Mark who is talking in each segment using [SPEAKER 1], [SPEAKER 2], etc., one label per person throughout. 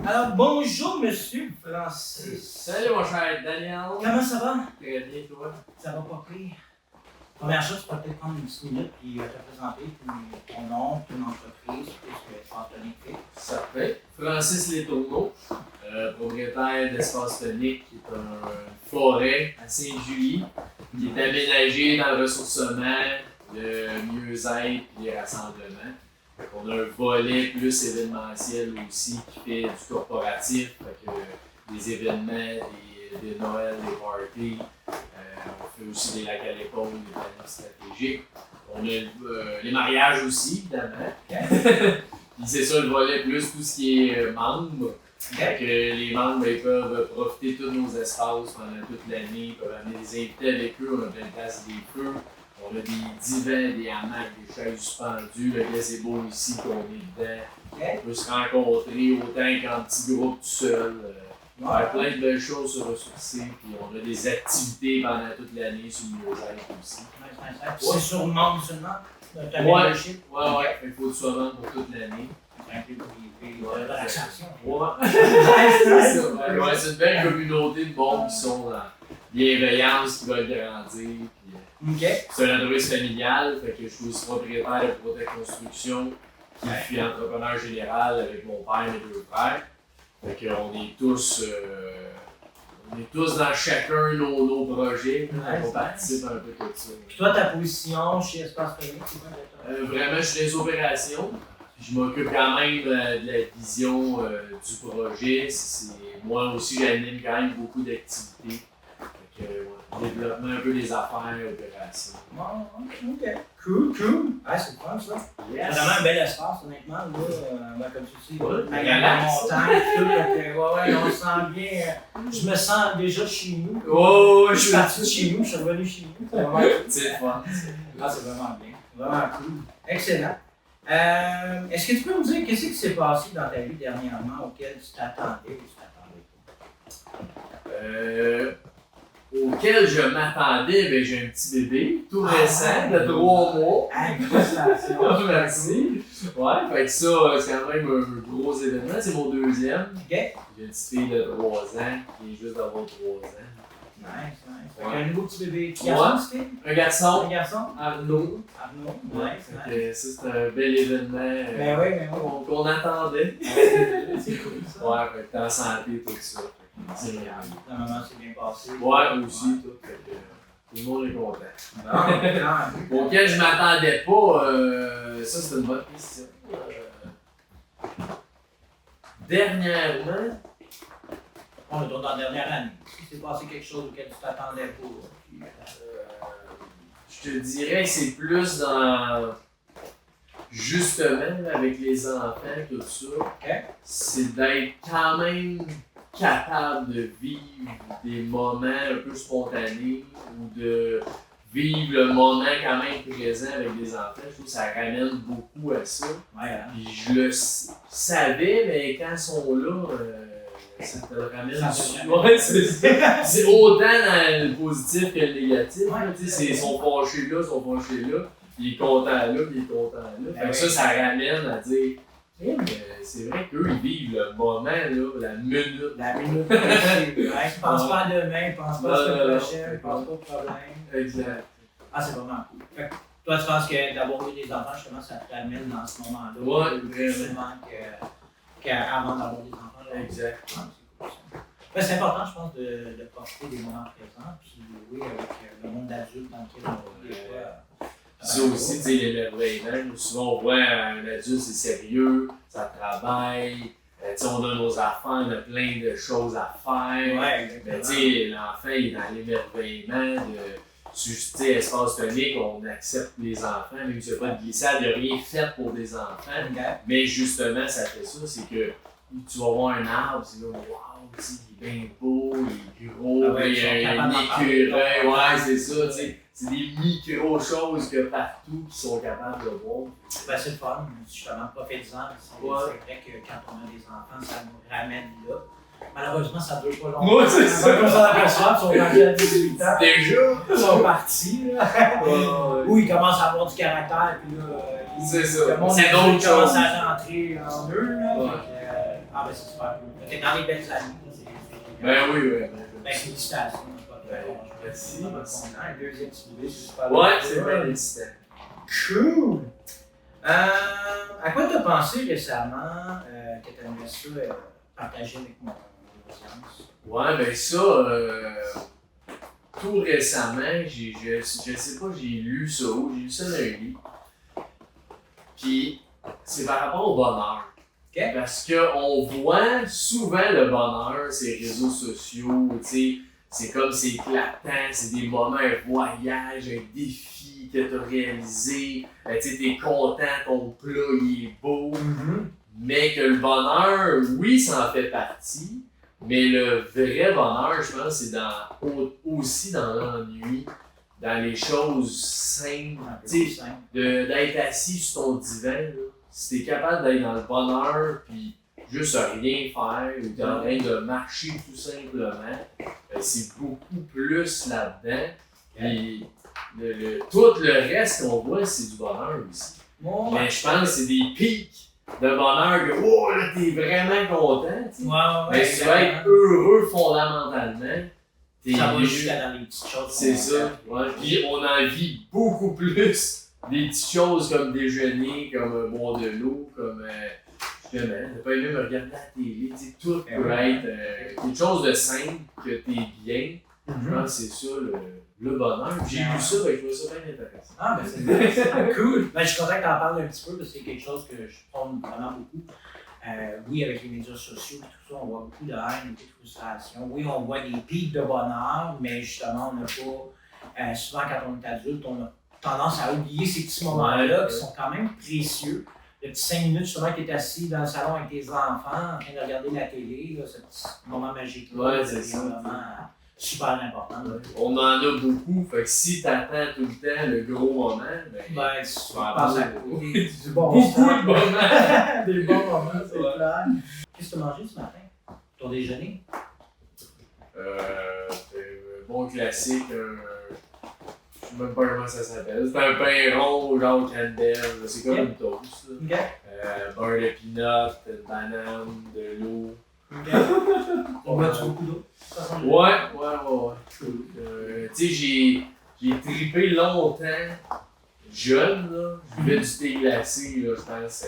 [SPEAKER 1] Alors, bonjour, monsieur Francis.
[SPEAKER 2] Salut mon cher Daniel.
[SPEAKER 1] Comment ça va?
[SPEAKER 2] Très bien, toi?
[SPEAKER 1] Ça va pas pire. Première chose, tu peux peut-être prendre une petite minute et te présenter ton nom, ton entreprise, tout ce que Fantonique fait.
[SPEAKER 2] Ça fait. Francis Letourneau, propriétaire d'Espace Tonique, qui est une forêt à Saint-Julie, qui est aménagée dans le ressourcement, le mieux-être et les rassemblements. On a un volet plus événementiel aussi qui fait du corporatif, fait que des événements, des Noël, des parties. On fait aussi des lacs à l'épaule, des plans stratégiques. On a les mariages aussi, évidemment. Puis c'est ça le volet plus tout ce qui est membres. Fait que les membres ils peuvent profiter de tous nos espaces pendant toute l'année, ils peuvent amener des invités avec eux, on a plein de places, des feux. On a des divans, des hamacs, des chaises suspendues, le gazebo ici qu'on est dedans. On peut se rencontrer autant qu'en petit groupe tout seul. Faire plein de belles choses se ressourcer, puis on a des activités pendant toute l'année sur le mieux-être aussi.
[SPEAKER 1] C'est sur membre seulement? Ta
[SPEAKER 2] Ouais,
[SPEAKER 1] membership?
[SPEAKER 2] ouais, il faut que tu sois membre pour toute l'année.
[SPEAKER 1] C'est un peu de relaxation.
[SPEAKER 2] Ouais, c'est ça. Ouais, c'est une belle communauté de bons qui sont dans bienveillance, qui veulent grandir. C'est une entreprise familiale, fait que je suis aussi propriétaire de Protect Construction, qui suis entrepreneur général avec mon père et mes deux frères. Fait qu'on est tous dans chacun nos projets, on participe un peu de tout ça.
[SPEAKER 1] Puis toi, ta position chez Espace Tonique, c'est quoi exactement?
[SPEAKER 2] Vraiment, je suis dans les opérations. Je m'occupe quand même de la vision du projet. Moi aussi, j'anime quand même beaucoup d'activités. Développement un peu des affaires, opérations.
[SPEAKER 1] Ok. Cool. C'est le fun ça.
[SPEAKER 2] Yes.
[SPEAKER 1] C'est vraiment un bel espace, honnêtement. Là, comme tu dis,
[SPEAKER 2] Ouais,
[SPEAKER 1] avec la montagne, tout. On se sent bien. Je me sens déjà chez nous.
[SPEAKER 2] Oh,
[SPEAKER 1] Je suis parti de chez nous, je suis revenu chez nous.
[SPEAKER 2] C'est le fun.
[SPEAKER 1] C'est vraiment bien. Vraiment cool. Excellent. Est-ce que tu peux me dire qu'est-ce qui s'est passé dans ta vie dernièrement auquel tu t'attendais ou tu t'attendais pas?
[SPEAKER 2] Auquel je m'attendais, ben, j'ai un petit bébé, tout récent, de 3 mois. Merci. Ouais, fait que ça, c'est quand même un gros événement. C'est mon deuxième. J'ai une petite fille de 3 ans qui est juste d'avoir 3 ans.
[SPEAKER 1] Nice.
[SPEAKER 2] Ouais.
[SPEAKER 1] Un nouveau petit bébé.
[SPEAKER 2] Un garçon.
[SPEAKER 1] Un garçon?
[SPEAKER 2] Arnaud.
[SPEAKER 1] Nice.
[SPEAKER 2] Ça, c'est un bel événement
[SPEAKER 1] Ben oui.
[SPEAKER 2] qu'on attendait.
[SPEAKER 1] C'est cool ça.
[SPEAKER 2] Ouais, fait que t'es en santé, tout ça.
[SPEAKER 1] C'est bien. La maman s'est bien passée.
[SPEAKER 2] Ouais, aussi, tout. Fait que, tout le monde est content.
[SPEAKER 1] Bon,
[SPEAKER 2] Auquel je m'attendais pas, ça c'est une bonne question. Dernièrement,
[SPEAKER 1] on est dans la dernière année. Il s'est passé quelque chose auquel tu t'attendais pas.
[SPEAKER 2] je te dirais que c'est plus dans. Justement, avec les enfants, tout ça, c'est d'être quand même capable de vivre des moments un peu spontanés ou de vivre le moment quand même présent avec des enfants. Je trouve que ça ramène beaucoup à ça. Puis je le savais, mais quand ils sont là, ça te le ramène. Ouais, c'est autant dans le positif que le négatif. Ils sont fâchés là, il est content là, il est content là. Fait que ça ramène à dire. C'est vrai qu'eux, ils vivent le moment, là, la minute.
[SPEAKER 1] Ils pensent pas à demain, ils pensent pas à la semaine prochaine, ils pensent pas au problème.
[SPEAKER 2] Exact.
[SPEAKER 1] C'est vraiment cool. Fait que toi, tu penses que d'avoir eu des enfants, justement, ça te ramène dans ce moment-là?
[SPEAKER 2] Ouais,
[SPEAKER 1] vraiment. Qu'avant d'avoir des enfants. Là,
[SPEAKER 2] exact.
[SPEAKER 1] C'est cool ça. C'est important, je pense, de profiter des moments présents, puis oui, avec le monde d'adultes dans lequel on vit des fois.
[SPEAKER 2] Ça aussi, tu sais, l'émerveillement. Souvent, on voit un adulte, c'est sérieux, ça travaille. On a nos enfants, on a plein de choses à faire.
[SPEAKER 1] Ouais,
[SPEAKER 2] mais tu sais, l'enfant, il est dans l'émerveillement de Espace Tonique, on accepte les enfants, même si il n'y a pas de glissade, il n'y a rien fait pour des enfants. Mais justement, ça fait ça, c'est que tu vas voir un arbre, c'est là, waouh, il est bien beau, il est gros, il y a un écureuil, c'est ça, tu sais. C'est des micro-choses que partout qui sont capables de voir.
[SPEAKER 1] C'est le fun, justement, profitez-en. C'est vrai que quand on a des enfants, ça nous ramène là. Malheureusement, ça ne dure pas longtemps.
[SPEAKER 2] Ouais, c'est ça.
[SPEAKER 1] Quand on s'aperçoit, ils sont rendus à 18 ans.
[SPEAKER 2] Déjà?
[SPEAKER 1] Ils sont partis. Ou ils commencent à avoir du caractère, puis là,
[SPEAKER 2] c'est ça.
[SPEAKER 1] le monde commence à rentrer en eux. Ah, ben c'est super cool. T'es dans les belles années.
[SPEAKER 2] Ben oui, oui.
[SPEAKER 1] Ben, félicitations.
[SPEAKER 2] Merci.
[SPEAKER 1] Un deuxième ciblé, c'est super
[SPEAKER 2] Ouais,
[SPEAKER 1] cool.
[SPEAKER 2] c'est bien excitant.
[SPEAKER 1] Cool! À quoi t'as pensé récemment que t'aimerais ça partager avec mon audience?
[SPEAKER 2] Ouais, ben ça, tout récemment, je sais pas, j'ai lu ça où, j'ai lu ça dans un livre. Puis, c'est par rapport au bonheur.
[SPEAKER 1] Okay.
[SPEAKER 2] Parce qu'on voit souvent le bonheur, ces réseaux sociaux, tu sais, c'est comme c'est éclatant, c'est des moments, un voyage, un défi que tu as réalisé, tu sais, t'es content, ton plat il est beau, mais que le bonheur, oui, ça en fait partie, mais le vrai bonheur, je pense, c'est aussi dans l'ennui, dans les choses simples, tu sais, d'être assis sur ton divan, là. Si t'es capable d'être dans le bonheur, puis juste rien faire, ou t'es en train de marcher tout simplement, c'est beaucoup plus là-dedans. Puis tout le reste qu'on voit, c'est du bonheur aussi. Mais je pense que c'est des pics de bonheur que oh là t'es vraiment content. Tu sais. Mais si tu vas être heureux fondamentalement,
[SPEAKER 1] ça va jusqu'à dans les petites choses.
[SPEAKER 2] C'est ça. Ouais. Puis on en vit beaucoup plus des petites choses comme déjeuner, comme boire de l'eau, comme justement, ne pas aimer me regarder à la télé. Tu sais, tout peut être quelque chose de simple, que t'es bien. Je pense que c'est ça le bonheur. J'ai lu ça, ben, je trouve ça bien intéressant.
[SPEAKER 1] Ah, ben c'est cool. Ben, je suis content que tu en parles un petit peu parce que c'est quelque chose que je prône vraiment beaucoup. Oui, avec les médias sociaux et tout ça, on voit beaucoup de haine, beaucoup de frustration. Oui, on voit des pics de bonheur, mais justement, on n'a pas. Souvent, quand on est adulte, on a tendance à oublier ces petits moments-là qui sont quand même précieux. Le petit 5 minutes, justement, que tu es assis dans le salon avec tes enfants, en train de regarder la télé, là, ce petit moment magique-là,
[SPEAKER 2] c'est
[SPEAKER 1] vraiment super important. Là.
[SPEAKER 2] On en a beaucoup, fait que si t'attends tout le temps le gros moment,
[SPEAKER 1] tu passes à côté du bon
[SPEAKER 2] beaucoup de moments.
[SPEAKER 1] Des bons moments, c'est clair. Qu'est-ce que tu as mangé ce matin? Ton déjeuner?
[SPEAKER 2] Bon classique, je sais même pas comment ça s'appelle. C'est un pain rond, genre canneberge, c'est comme une toast. Beurre de peanut, une banane, de l'eau.
[SPEAKER 1] On met beaucoup d'eau?
[SPEAKER 2] Ouais. Tu sais, j'ai trippé longtemps, jeune, là. Je buvais du thé glacé, là, je pense,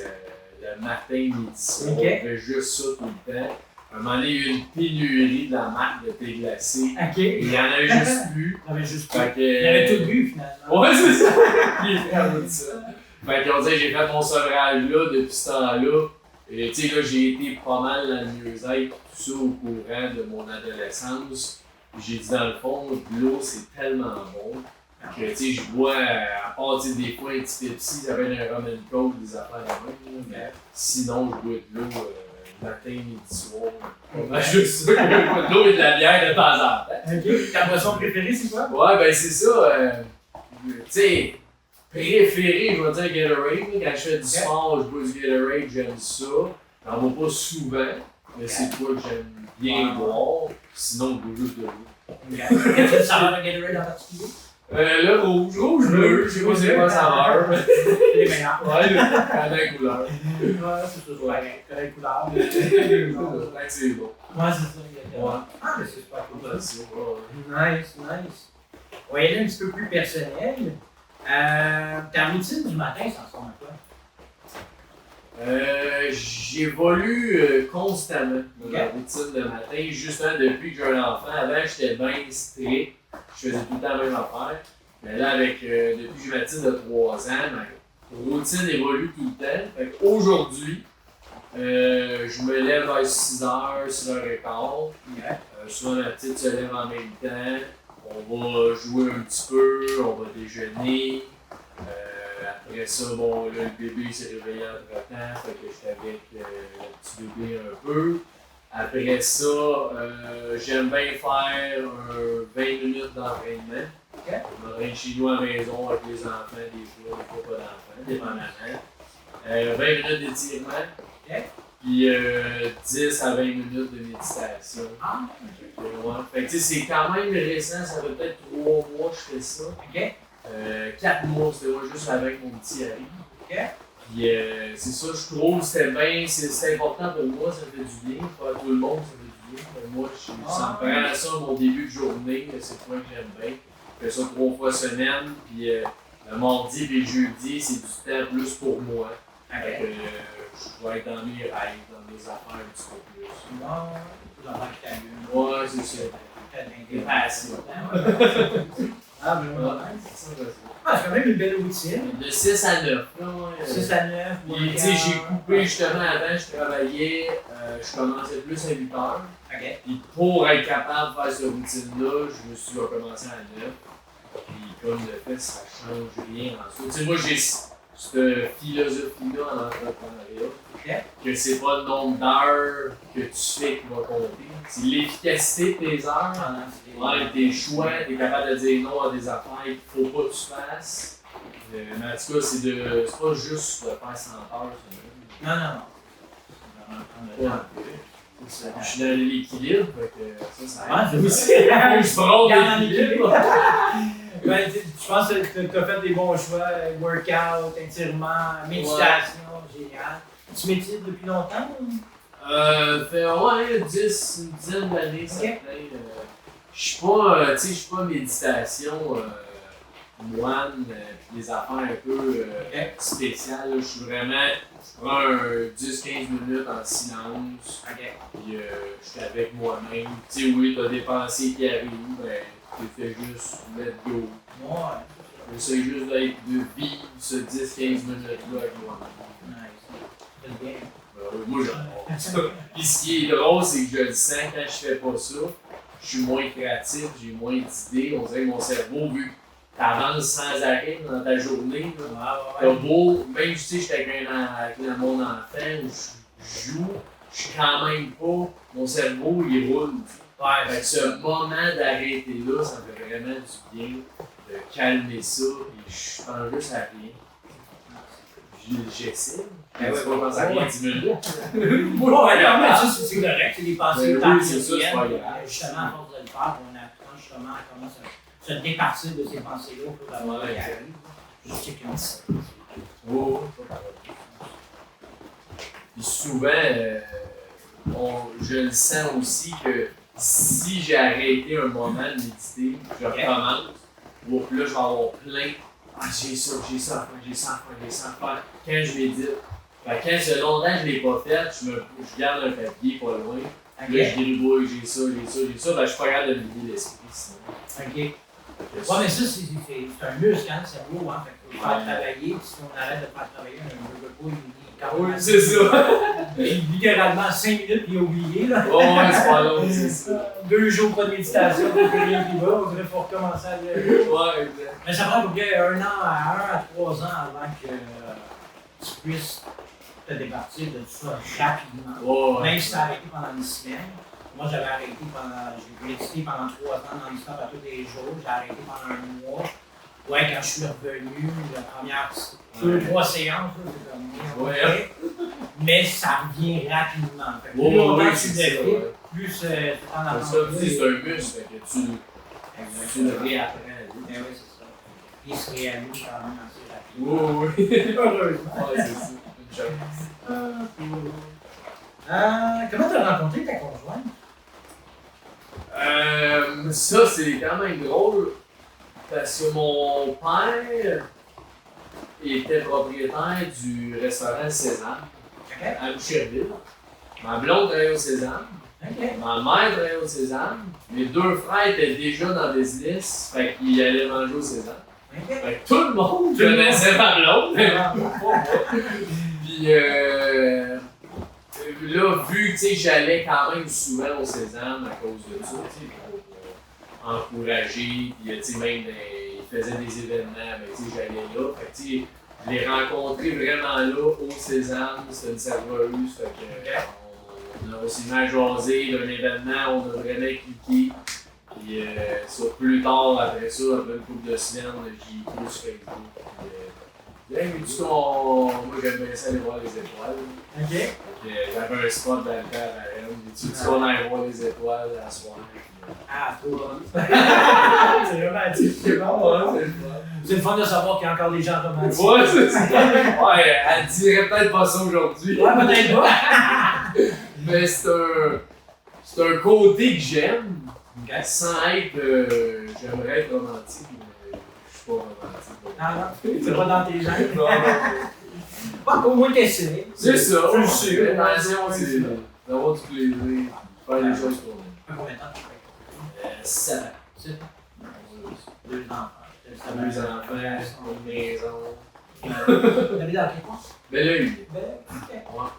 [SPEAKER 2] le matin, midi, soir. On fait juste ça tout le temps. À un moment donné, il y a eu une pénurie de la marque de thé glacé. Il y en avait juste plus.
[SPEAKER 1] Il y avait tout bu, finalement.
[SPEAKER 2] Ouais, c'est ça. Il est fait de ça. Fait qu'on disait, j'ai fait mon sevrage là depuis ce temps-là. Et tu sais, là, j'ai été pas mal dans le mieux-être, tout ça au courant de mon adolescence. J'ai dit, dans le fond, l'eau, c'est tellement bon que, tu sais, je bois, à part, tu sais, des fois, un petit Pepsi, ça va être un rum and coke, des affaires de même, mais sinon, je bois de l'eau matin, midi, soir. Juste ça, de l'eau et de la bière de temps en temps.
[SPEAKER 1] Ta boisson préférée, c'est quoi?
[SPEAKER 2] Ouais, ben c'est ça. Tu sais, préféré, je vais dire Gatorade. Quand je fais du sport, je bois du Gatorade, j'aime ça. J'en bois pas souvent, mais c'est quoi que j'aime bien boire. Sinon, je bois juste de l'eau.
[SPEAKER 1] Est-ce que tu saveur de Gatorade en particulier?
[SPEAKER 2] Le rouge, bleu, je sais pas c'est quoi la saveur.
[SPEAKER 1] Les meilleurs.
[SPEAKER 2] Ouais, la couleur.
[SPEAKER 1] Ouais, c'est ça, ouais. La couleur.
[SPEAKER 2] C'est bon.
[SPEAKER 1] Ouais, c'est ça.
[SPEAKER 2] Ouais.
[SPEAKER 1] Ah, mais c'est super cool.
[SPEAKER 2] Ouais.
[SPEAKER 1] Nice. On va y aller un petit peu plus personnel. Ta routine du matin, ça ressemble à quoi?
[SPEAKER 2] J'évolue constamment dans ma routine de matin, justement depuis que j'ai un enfant. Avant, j'étais bien strict, je faisais tout le temps la même affaire. Mais là, depuis que j'ai ma petite de 3 ans, ma routine évolue tout le temps. Aujourd'hui, je me lève vers 6h, 6h15. Souvent, ma petite se lève en même temps. On va jouer un petit peu, on va déjeuner. Après ça, bon, là, le bébé s'est réveillé entre-temps, fait que j'étais avec le petit bébé un peu. Après ça, j'aime bien faire 20 minutes d'entraînement. Je m'entraîne chez nous à la maison avec les enfants, des fois pas d'enfants, dépendamment. 20 minutes d'étirement. Puis 10 à 20 minutes de méditation. Fait que c'est quand même récent, ça fait peut-être 3 mois que je fais ça. 4 mois, c'était moi juste avec mon petit Harry. Puis c'est ça, je trouve, c'était bien, c'est important pour moi, ça me fait du bien. Pas à tout le monde, ça fait du bien. Mais moi, ça me prend ça mon début de journée, c'est le point que j'aime bien. Je fais ça 3 fois semaine, puis le mardi et le jeudi, c'est du temps plus pour moi. Fait que je vais être dans mes rêves, dans mes affaires un petit peu plus. Ouais, c'est ça. Des passions.
[SPEAKER 1] Ah, mais on c'est quand même une belle routine.
[SPEAKER 2] De 6 à 9. Là,
[SPEAKER 1] 6 à 9.
[SPEAKER 2] Puis, tu sais, j'ai coupé justement avant, je travaillais, je commençais plus à 8 heures.
[SPEAKER 1] OK.
[SPEAKER 2] Puis pour être capable de faire cette routine-là, je me suis recommencé à 9. Puis comme le fait, ça change rien en soi. Tu sais, moi, j'ai cette philosophie-là en entrepreneuriat, que c'est pas le nombre d'heures que tu fais qui va compter, c'est l'efficacité de tes heures, tes choix, tu es capable de dire non à des affaires qu'il ne faut pas que tu fasses. Mais en tout cas, c'est pas juste de faire 100 heures.
[SPEAKER 1] Non.
[SPEAKER 2] Je suis dans l'équilibre, ça
[SPEAKER 1] aide
[SPEAKER 2] aussi. Je prends l'équilibre.
[SPEAKER 1] Ben, je pense que tu as fait des bons choix, workout, étirement, méditation, génial. Tu médites depuis longtemps?
[SPEAKER 2] Fait une dizaine d'années, ça fait. Je suis pas méditation moine, puis des affaires un peu spéciales. Je suis vraiment, je prends 10-15 minutes en silence, puis je suis avec moi-même. Tu sais, oui, t'as des pensées qui arrivent, ben, tu fais juste let go. J'essaie juste de vivre ce 10-15 minutes-là avec moi-même.
[SPEAKER 1] Nice.
[SPEAKER 2] Moi, j'adore ça. Puis ce qui est drôle, c'est que je le sens quand je fais pas ça, je suis moins créatif, j'ai moins d'idées. On dirait que mon cerveau, vu que t'avances sans arrêt dans ta journée, t'as beau, même si je suis avec mon enfant ou je joue, je suis quand même pas, mon cerveau il roule. Fait que ce moment d'arrêter là, ça me fait vraiment du bien de calmer ça et je pense juste à rien. J'essaie.
[SPEAKER 1] Ouais,
[SPEAKER 2] c'est pas ça vient 10 minutes.
[SPEAKER 1] Mais ça, c'est correct, c'est des pensées
[SPEAKER 2] oui, c'est ça, c'est pas grave.
[SPEAKER 1] Justement, à force de le faire, on apprend justement à comment se départir de ces pensées-là pour avoir la carrière. Juste checker ça.
[SPEAKER 2] Oh. Puis souvent, je le sens aussi que si j'ai arrêté un moment de méditer, je recommence. Bon, puis là, je vais avoir plein. J'ai ça à faire. Quand je médite. Quand c'est longtemps que je ne l'ai pas fait, je garde un papier pas loin. Là, je gribouille, j'ai ça. Ben, je suis pas capable de me vider l'esprit sinon.
[SPEAKER 1] OK. Ouais, mais ça, c'est un muscle, hein, le cerveau, hein. Fait qu'il faut le faire travailler, puis si on arrête de le faire travailler, un repos,
[SPEAKER 2] oui, c'est ça.
[SPEAKER 1] Littéralement 5 minutes, puis il a oublié, là.
[SPEAKER 2] Oh, ouais, c'est pas long, c'est ça.
[SPEAKER 1] 2 jours pas de méditation, puis rien qui va, on dirait qu'il faut recommencer à le.
[SPEAKER 2] Ouais, exact.
[SPEAKER 1] Mais ça prend à peu près 1 à 3 ans avant que tu puisses te départir de tout ça rapidement.
[SPEAKER 2] Oh,
[SPEAKER 1] même si tu as arrêté pendant une semaine. Moi, j'avais arrêté j'ai médité pendant 3 ans dans l'histoire à tous les jours. J'ai arrêté pendant 1 mois. Ouais, quand je suis revenu, la première 2-3 séances, c'est comme
[SPEAKER 2] ouais.
[SPEAKER 1] Mais ça revient rapidement. Fait que plus
[SPEAKER 2] longtemps
[SPEAKER 1] longtemps
[SPEAKER 2] que
[SPEAKER 1] tu
[SPEAKER 2] tu
[SPEAKER 1] le
[SPEAKER 2] le
[SPEAKER 1] fais, plus tu t'en apprends.
[SPEAKER 2] Ça, c'est un muscle, que tu le réapprends.
[SPEAKER 1] Oui, c'est ça. Il se réalise quand même assez rapidement.
[SPEAKER 2] Oui.
[SPEAKER 1] Heureusement.
[SPEAKER 2] Ouais, c'est ça. Une chance.
[SPEAKER 1] Comment tu as rencontré ta conjointe?
[SPEAKER 2] Ça, c'est quand même drôle. Parce que mon père était propriétaire du restaurant Sésame à Boucherville. Ma blonde travaillait au Sésame. Ma mère travaillait au Sésame. Mes 2 frères étaient déjà dans le business. Fait qu'ils allaient manger au Sésame. Fait que tout le monde connaissait ma blonde. Puis là, vu que j'allais quand même souvent au Sésame à cause de ça, pour encourager, puis même ils faisaient des événements, mais j'allais là. Fait que je l'ai rencontré vraiment là au Sésame, c'était une serveuse. Fait que, on s'est mis à jaser d'un événement, on a vraiment cliqué. Puis plus tard, après ça, après une couple de semaines, j'ai écrit sur Facebook. Mais du coup, moi j'aime bien ça aller voir les étoiles. J'avais un spot dans le temps à Rennes. Tu dis qu'on allait voir les étoiles à soir.
[SPEAKER 1] Ah, toi. C'est romantique, c'est bon, hein? C'est le fun de savoir qu'il y a encore des gens romantiques.
[SPEAKER 2] Ouais, c'est ça. Ouais, elle dirait peut-être pas ça aujourd'hui.
[SPEAKER 1] Ouais, peut-être pas.
[SPEAKER 2] Mais c'est un côté que j'aime.
[SPEAKER 1] Ok.
[SPEAKER 2] Sans être. J'aimerais être romantique, mais je suis pas romantique.
[SPEAKER 1] Ah non, c'est pas dans tes gènes.
[SPEAKER 2] Non,
[SPEAKER 1] Pas au moins qu'essayer.
[SPEAKER 2] c'est ça.
[SPEAKER 1] Tu le sais.
[SPEAKER 2] L'intention, c'est d'avoir du plaisir, faire des choses qu'on aime.
[SPEAKER 1] Combien de temps tu fais?
[SPEAKER 2] 7 ans.
[SPEAKER 1] C'est 2 enfants. Ça va.
[SPEAKER 2] 2 enfants, une maison.
[SPEAKER 1] Vous avez dans quel coin?
[SPEAKER 2] Mais là, il
[SPEAKER 1] Ben, ok.
[SPEAKER 2] Ouais.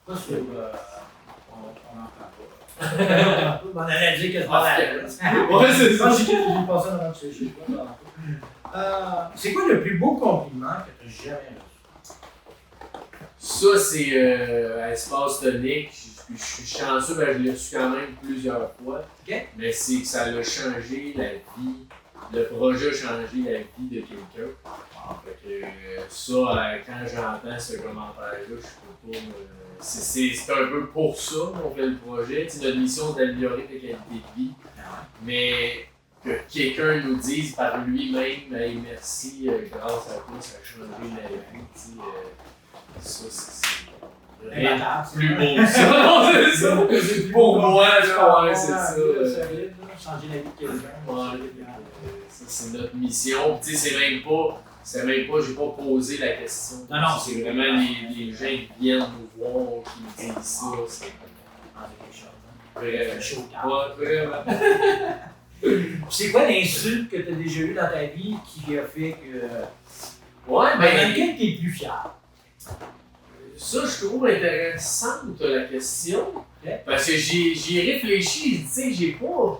[SPEAKER 1] Pas sûr, on en parle pas. On allait dire que c'est pas mal.
[SPEAKER 2] Ouais, c'est ça.
[SPEAKER 1] J'ai passé dans notre sujet. C'est quoi le plus beau compliment que tu as jamais reçu?
[SPEAKER 2] Ça, c'est à Espace Tonique. Je suis chanceux, ben, je l'ai reçu quand même plusieurs fois.
[SPEAKER 1] Ok.
[SPEAKER 2] Mais c'est que ça a changé la vie. Le projet a changé la vie de quelqu'un. Fait que ça, quand j'entends ce commentaire-là, je peux pas me. C'est un peu pour ça qu'on fait le projet. T'sais, notre mission, c'est d'améliorer ta qualité de vie. Mais que quelqu'un nous dise par lui-même, hey, merci, grâce à toi, ça a changé ma vie. Ça, c'est rien de plus beau que ça. Non, c'est ça. Pour moi, ouais, c'est ça.
[SPEAKER 1] Changer la vie de quelqu'un.
[SPEAKER 2] Ouais, ça, c'est notre mission. Tu sais, c'est même pas, j'ai pas posé la question.
[SPEAKER 1] Non, non,
[SPEAKER 2] c'est vraiment les gens qui viennent nous voir, qui nous disent ça. C'est vraiment
[SPEAKER 1] chaud.
[SPEAKER 2] Ouais, vraiment.
[SPEAKER 1] C'est quoi l'insulte que tu as déjà eue dans ta vie qui a fait que.
[SPEAKER 2] Ouais,
[SPEAKER 1] Dans lequel tu es plus fier?
[SPEAKER 2] Ça, je trouve intéressante la question.
[SPEAKER 1] Okay.
[SPEAKER 2] Parce que j'y ai réfléchi, tu sais, j'ai pas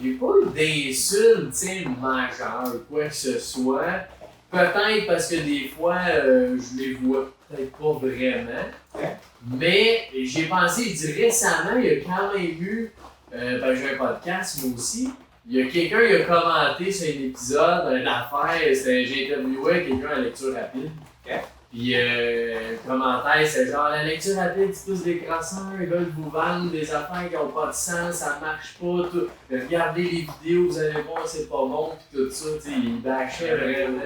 [SPEAKER 2] eu d'insultes, tu sais, majeures, quoi que ce soit. Peut-être parce que des fois, je les vois peut-être pas vraiment.
[SPEAKER 1] Okay.
[SPEAKER 2] Mais j'ai pensé, je dis récemment, il y a quand même eu, j'ai un podcast, moi aussi. Il y a quelqu'un qui a commenté sur un épisode, une affaire, j'ai interviewé quelqu'un à lecture rapide.
[SPEAKER 1] Okay.
[SPEAKER 2] Puis le commentaire, c'est genre la lecture rapide, c'est tous des crosseurs, ils veulent vous vendre des affaires qui n'ont pas de sens, ça marche pas, tout. Regardez les vidéos, vous allez voir, c'est pas bon, puis tout ça, tu sais, ils bâchaient vraiment.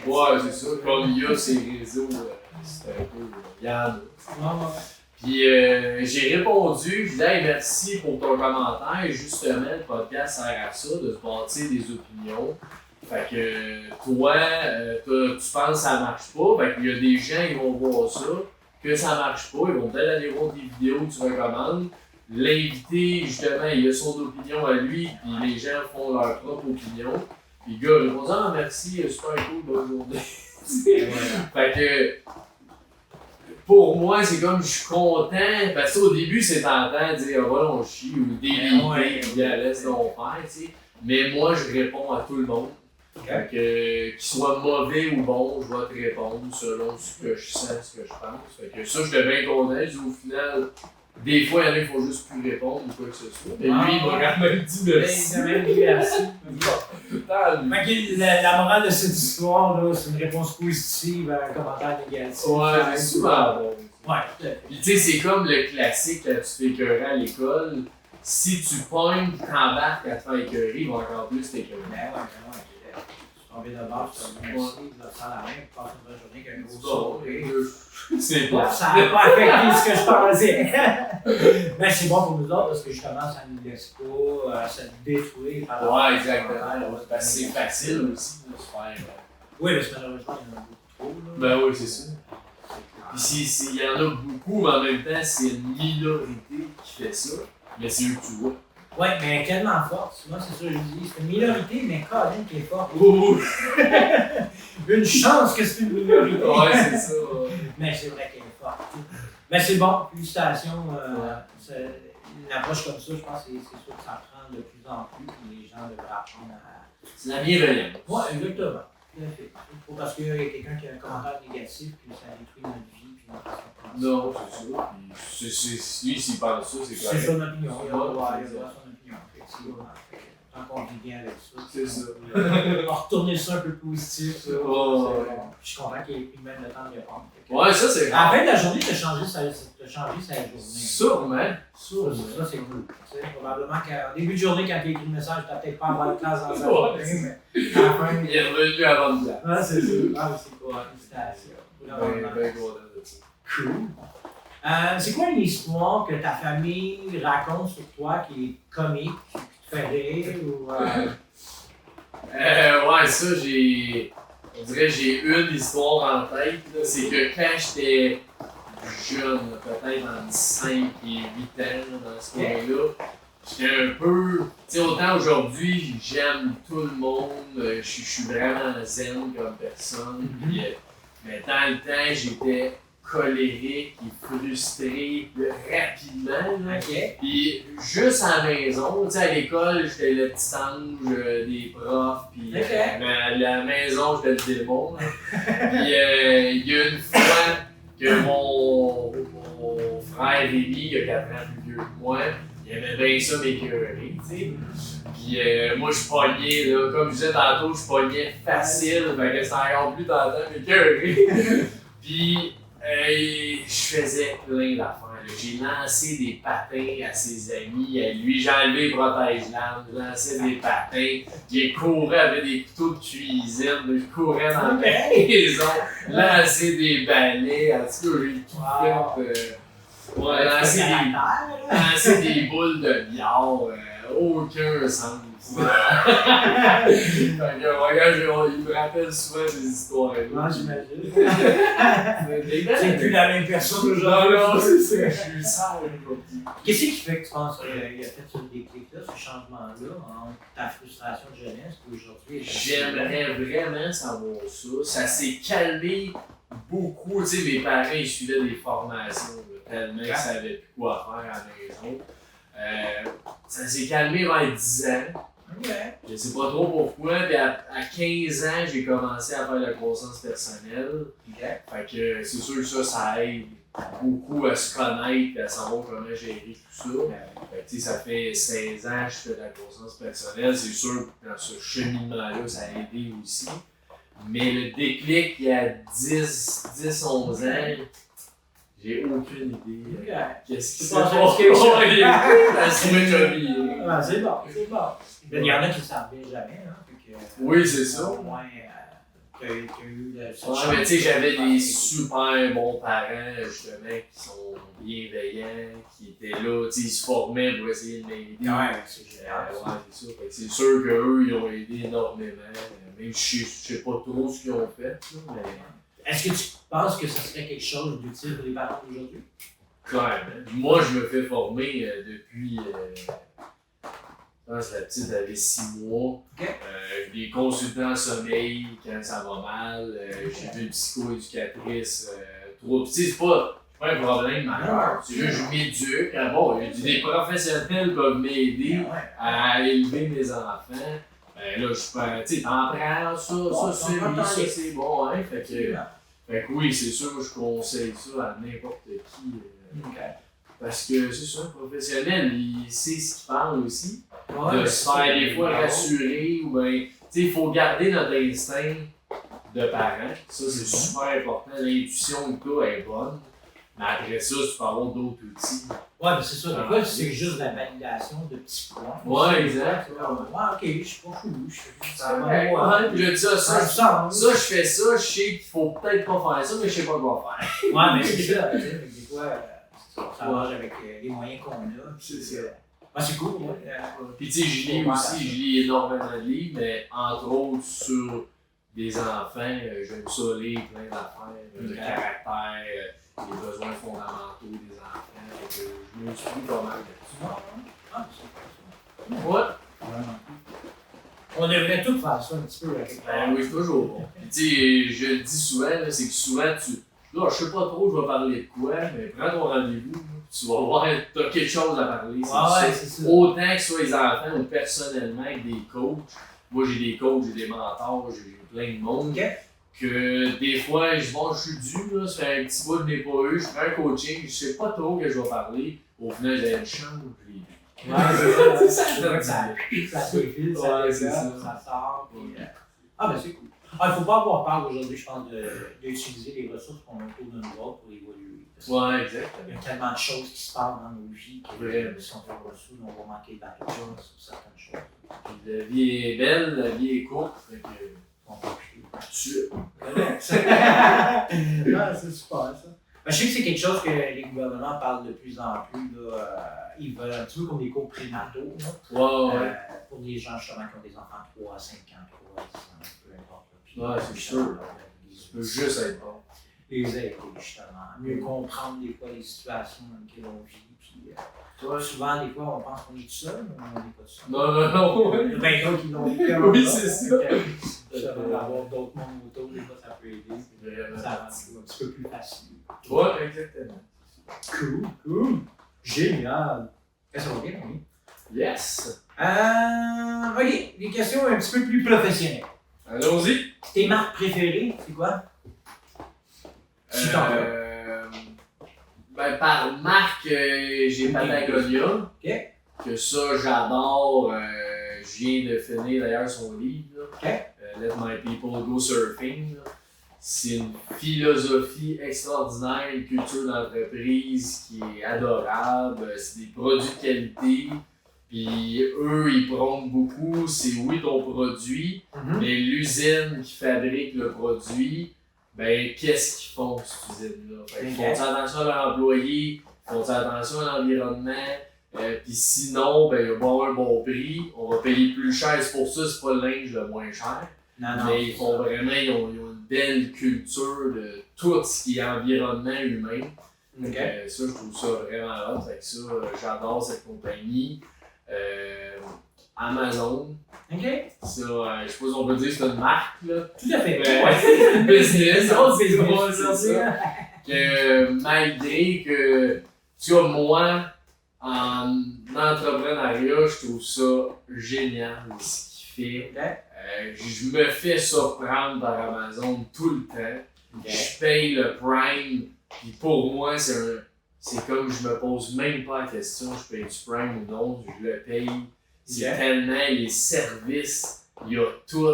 [SPEAKER 2] Ouais, c'est ça, comme il y a ces réseaux, c'est un peu. Il y en a. Puis j'ai répondu, je disais hey, merci pour ton commentaire. Justement, le podcast sert à ça, de se bâtir des opinions. Fait que toi, tu penses que ça marche pas, fait qu'il y a des gens qui vont voir ça, que ça marche pas, ils vont peut-être aller voir des vidéos que tu recommandes. L'invité, justement, il a son opinion à lui, puis les gens font leur propre opinion. Puis le gars répond ah merci, super cool, bonne journée. Fait que pour moi, c'est comme je suis content, parce qu'au début, c'est tentant de dire ah, voilà, on chie ou déliter, puis laisse donc faire, tu sais. Mais moi, je réponds à tout le monde. Fait que, qu'il soit mauvais ou bon, je vais te répondre selon ce que je sens, ce que je pense. Fait que ça, j'étais bien content. Je dis au final, des fois, il y en a qui font juste plus répondre ou quoi que ce soit. Mais lui, il m'a quand même dit merci.
[SPEAKER 1] Merci.
[SPEAKER 2] Fait
[SPEAKER 1] La morale de cette histoire, là, c'est une réponse positive à un commentaire négatif.
[SPEAKER 2] Ouais, c'est super bon.
[SPEAKER 1] Ouais.
[SPEAKER 2] Puis tu sais, c'est comme le classique quand tu te fais écœurer à l'école. Si tu pognes, t'embarques à te faire écœurer, il va encore plus t'écœurer.
[SPEAKER 1] Tombé de bord, je te remercie, je sens la main, passe une bonne journée avec un gros sourire.
[SPEAKER 2] C'est
[SPEAKER 1] bon. Ça n'a pas affecté ce que je pensais. Mais c'est bon pour nous autres parce que justement, ça ne nous laisse pas se détruire par rapport
[SPEAKER 2] ouais, exactement. Parce que c'est facile aussi de se faire.
[SPEAKER 1] Oui, mais malheureusement, il y en a beaucoup trop. Là.
[SPEAKER 2] Ben oui, c'est ça. Puis il y en a beaucoup, mais en même temps, c'est une minorité qui fait ça. Mais c'est eux que tu vois.
[SPEAKER 1] Oui, mais tellement forte. Moi, c'est ça que je dis. C'est une minorité, mais Colin qui est forte. Une chance que c'est une minorité.
[SPEAKER 2] Ouais, c'est ça.
[SPEAKER 1] Mais c'est vrai qu'elle est forte. Mais c'est bon. Félicitations. Une approche comme ça, je pense que c'est sûr que ça prend de plus en plus. Les gens devraient apprendre à.
[SPEAKER 2] C'est la bienveillance.
[SPEAKER 1] Oui, exactement. Pas parce qu'il y a quelqu'un qui a un commentaire négatif que ça détruit notre vie puis notre façon de penser.
[SPEAKER 2] Non, c'est ça. Lui, s'il pense ça, c'est correct.
[SPEAKER 1] C'est son opinion. Il a son opinion, effectivement. Tant qu'on vit bien avec ça.
[SPEAKER 2] C'est ça.
[SPEAKER 1] On va retourner ça un peu positif. Là.
[SPEAKER 2] Ouais.
[SPEAKER 1] Je suis content qu'il ait pris même le temps de répondre.
[SPEAKER 2] Ouais, ça c'est
[SPEAKER 1] À la fin de la journée, tu as changé sa journée.
[SPEAKER 2] Sûrement.
[SPEAKER 1] Ça, c'est cool. Tu sais, probablement qu'en début de journée, quand tu as écrit le message, tu n'as peut-être pas en bonne place dans sa journée, mais à la fin.
[SPEAKER 2] Il est revenu avant de là.
[SPEAKER 1] Ah, c'est ça. Ah, c'est cool. Félicitations.
[SPEAKER 2] Ben content de ça.
[SPEAKER 1] Cool. C'est quoi une histoire que ta famille raconte sur toi qui est comique, qui te fait rire ou.
[SPEAKER 2] Ouais, ça, on dirait que j'ai une histoire en tête. Là. C'est que quand j'étais jeune, peut-être entre 5 et 8 ans, là, dans ce coin-là, j'étais un peu. Tu sais, autant aujourd'hui, j'aime tout le monde, je suis vraiment zen comme personne. Puis, mais dans le temps, j'étais colérique et frustré rapidement. Là.
[SPEAKER 1] Ok.
[SPEAKER 2] Puis juste à la maison, tu sais, à l'école, j'étais le petit ange des profs, puis mais à la maison, j'étais le démon. Puis il y a une fois que mon frère Rémi, il a 4 ans plus vieux que moi, il aimait bien ça m'écœurer, tu sais. Puis moi, je pognais, là, comme je disais tantôt, je pognais facile, fait que c'était encore plus tentant m'écœurer. Puis je faisais plein d'affaires. J'ai lancé des patins à ses amis, à lui, j'ai enlevé les protège-lames, j'ai lancé des patins, j'ai couru avec des couteaux de cuisine, je courais dans la maison, lancé des balais, en tout cas, j'ai tout fait. Ouais, lancer des boules de billard, aucun sens. Fait que, regarde, il me rappelle souvent des histoires.
[SPEAKER 1] Non, j'imagine. C'est plus la même personne aujourd'hui.
[SPEAKER 2] Non, c'est ça, je suis sale.
[SPEAKER 1] Qu'est-ce qui fait que tu penses qu'il a fait ce déclic-là, ce changement-là, entre ta frustration de jeunesse et aujourd'hui?
[SPEAKER 2] J'aimerais vraiment savoir ça. Ça s'est calmé beaucoup. Tu sais, mes parents, ils suivaient des formations, là, tellement qu'ils ne savaient plus quoi faire à la maison. Ça s'est calmé vers 10 ans.
[SPEAKER 1] Okay.
[SPEAKER 2] Je sais pas trop pourquoi, puis à 15 ans, j'ai commencé à faire la croissance personnelle.
[SPEAKER 1] Okay.
[SPEAKER 2] Fait que c'est sûr que ça aide beaucoup à se connaître et à savoir comment gérer tout ça. Fait que, ça fait 16 ans que je fais de la croissance personnelle. C'est sûr que dans ce cheminement-là, ça a aidé aussi. Mais le déclic, il y a 10-11 ans, j'ai aucune idée. Qu'est-ce qui s'est passé?
[SPEAKER 1] C'est bon, c'est bon. Il y en a qui ne savent bien jamais. Hein,
[SPEAKER 2] oui, c'est ça.
[SPEAKER 1] Au moins, tu as eu
[SPEAKER 2] mais tu sais, j'avais des super bons parents, justement, qui sont bienveillants, qui étaient là, tu sais, ils se formaient pour essayer de m'aider.
[SPEAKER 1] Ouais, c'est génial.
[SPEAKER 2] Ouais, c'est ça. Fait que c'est sûr qu'eux, ils ont aidé énormément. Même je sais pas trop ce qu'ils ont fait. Mais...
[SPEAKER 1] Est-ce que tu penses que ça serait quelque chose d'utile pour les parents d'aujourd'hui?
[SPEAKER 2] Clairement. Moi, je me fais former depuis. Quand la petite avait 6 mois.
[SPEAKER 1] Okay.
[SPEAKER 2] Des consultants en sommeil quand ça va mal. J'ai vu une psychoéducatrice. Trop. C'est pas un problème majeur. C'est juste que je m'éduque. Bon, des professionnels peuvent m'aider à élever mes enfants. Là, je peux. Tu sais, t'en prends ça, c'est bon, hein. Fait que oui, c'est sûr, je conseille ça à n'importe qui. Parce que c'est ça, un professionnel, il sait ce qu'il parle aussi. De se faire des fois rassurer ou bien. Tu sais, il faut garder notre instinct de parent. Ça, c'est super important. L'intuition que tu as est bonne. Mais après ça, tu peux avoir d'autres outils.
[SPEAKER 1] Ouais, mais c'est ça. Des fois, c'est juste la validation de petits points.
[SPEAKER 2] Ouais, exact.
[SPEAKER 1] Ouais, ok, je suis pas fou.
[SPEAKER 2] Je dis ça, je fais ça, je sais qu'il faut peut-être pas faire ça, mais je sais pas quoi faire.
[SPEAKER 1] Ouais, mais c'est ça. Des fois, ça marche avec les moyens qu'on a.
[SPEAKER 2] C'est ça.
[SPEAKER 1] Ah, c'est cool, ouais.
[SPEAKER 2] Puis tu sais, je lis énormément de livres, mais entre autres sur des enfants, j'aime ça lire plein d'affaires, le caractère, les besoins fondamentaux des enfants. Donc, je me suis pas mal là-dessus. Ouais.
[SPEAKER 1] On devrait tout faire ça un petit peu avec
[SPEAKER 2] oui, c'est toujours bon. Puis tu sais, je le dis souvent, c'est que souvent là, je sais pas trop, je vais parler de quoi, mais prends ton rendez-vous, tu vas voir, t'as quelque chose à parler.
[SPEAKER 1] C'est ça.
[SPEAKER 2] Autant que ce soit les enfants ou personnellement avec des coachs. Moi, j'ai des coachs, j'ai des mentors, j'ai plein de monde. Que des fois, je suis dû, là, ça fait un petit bout de n'ai pas eu, je prends un coaching, je sais pas trop que je vais parler. Au final, j'ai une chance,
[SPEAKER 1] Ouais, c'est ça.
[SPEAKER 2] Ça
[SPEAKER 1] Je vois que
[SPEAKER 2] fait
[SPEAKER 1] ça défile, ça
[SPEAKER 2] Ouais,
[SPEAKER 1] défile,
[SPEAKER 2] c'est ça.
[SPEAKER 1] ça sort. Puis, ah, ben c'est cool. Ah, il ne faut pas avoir peur aujourd'hui, je pense, d'utiliser les ressources qu'on a autour de nous autres pour évoluer. Parce que
[SPEAKER 2] Ouais, exactement.
[SPEAKER 1] il y a tellement de choses qui se passent dans nos vies que
[SPEAKER 2] Ouais.
[SPEAKER 1] si on fait ressources, on va manquer d'argent sur certaines choses.
[SPEAKER 2] Puis la vie est belle, la vie est courte, fait que
[SPEAKER 1] On peut plus.
[SPEAKER 2] tu
[SPEAKER 1] Ah, c'est super ça. Ben, je sais que c'est quelque chose que les gouvernements parlent de plus en plus. Là, ils veulent un petit peu comme des cours prénataux. Là.
[SPEAKER 2] Ouais.
[SPEAKER 1] Pour des gens justement qui ont des enfants de 3 à 5 ans, 3 à 10 ans, peu importe. Là. Puis,
[SPEAKER 2] Ouais, c'est sûr. Tu peux juste être bon.
[SPEAKER 1] Les aider justement, mieux comprendre des fois les situations dans lesquelles on vit. Puis, souvent, des fois, on pense qu'on est tout seul, mais on n'est pas tout seul.
[SPEAKER 2] Non.
[SPEAKER 1] Il y a bien d'autres qui l'ont vécu.
[SPEAKER 2] Oui, c'est ça.
[SPEAKER 1] Justement, d'avoir d'autres mondes autour, des fois, ça peut aider.
[SPEAKER 2] Vraiment.
[SPEAKER 1] Ça rend un petit peu plus facile.
[SPEAKER 2] Ouais, exactement.
[SPEAKER 1] Cool. Génial. Est-ce que ça va bien, oui?
[SPEAKER 2] Yes.
[SPEAKER 1] Ok, des questions un petit peu plus professionnelles.
[SPEAKER 2] Allons-y.
[SPEAKER 1] Tes marques préférées, c'est quoi? Si t'en veux.
[SPEAKER 2] Ben, par marque, j'ai Patagonia.
[SPEAKER 1] Ok.
[SPEAKER 2] Que ça, j'adore. Je viens de finir d'ailleurs son livre. Là.
[SPEAKER 1] Ok.
[SPEAKER 2] Let My People Go Surfing. Là. C'est une philosophie extraordinaire, une culture d'entreprise qui est adorable. C'est des produits de qualité. Puis eux, ils prônent beaucoup. C'est oui ton produit, mais l'usine qui fabrique le produit, ben qu'est-ce qu'ils font cette usine-là? Ils font attention à leurs employés, ils font attention à l'environnement. Puis sinon, ben, il va avoir un bon prix, on va payer plus cher. C'est pour ça que c'est pas le linge le moins cher.
[SPEAKER 1] Non,
[SPEAKER 2] mais ils font vraiment, ils ont une belle culture de tout ce qui est environnement humain.
[SPEAKER 1] Ok.
[SPEAKER 2] Ça, je trouve ça vraiment hot. Fait que ça, j'adore cette compagnie. Amazon.
[SPEAKER 1] Ok.
[SPEAKER 2] Ça, je sais pas si on peut dire que c'est une marque, là.
[SPEAKER 1] Tout à fait.
[SPEAKER 2] C'est une business.
[SPEAKER 1] C'est
[SPEAKER 2] Ouais, c'est ça. Que malgré que, tu vois, moi, en entrepreneuriat, je trouve ça génial ce qu'il fait. Je me fais surprendre par Amazon tout le temps. Je paye le Prime, puis pour moi, c'est comme je me pose même pas la question, je paye du Prime ou non, je le paye. C'est tellement les services, il y a tout,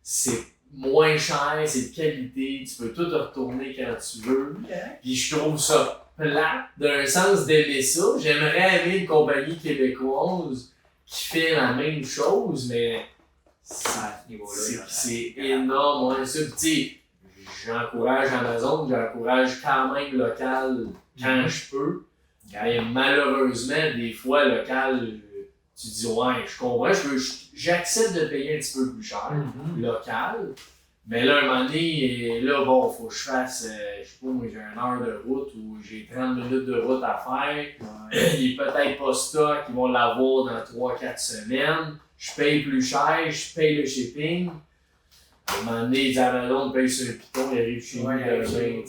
[SPEAKER 2] c'est moins cher, c'est de qualité, tu peux tout retourner quand tu veux. Puis je trouve ça plate d'un sens d'aimer ça. J'aimerais aimer une compagnie québécoise qui fait la même chose, mais c'est énorme. Ouais. Ça, j'encourage Amazon, j'encourage quand même local quand je peux. Et malheureusement, des fois, local, tu dis ouais, je comprends, j'accepte de payer un petit peu plus cher, local. Mais là, un moment donné, là, bon, faut que je fasse, je sais pas, moi, j'ai 1 heure de route ou j'ai 30 minutes de route à faire. Il est peut-être pas stock, ils vont l'avoir dans 3-4 semaines. Je paye plus cher, je paye le shipping. À un moment donné, Amazon paye sur le piton, il arrive chez nous demain.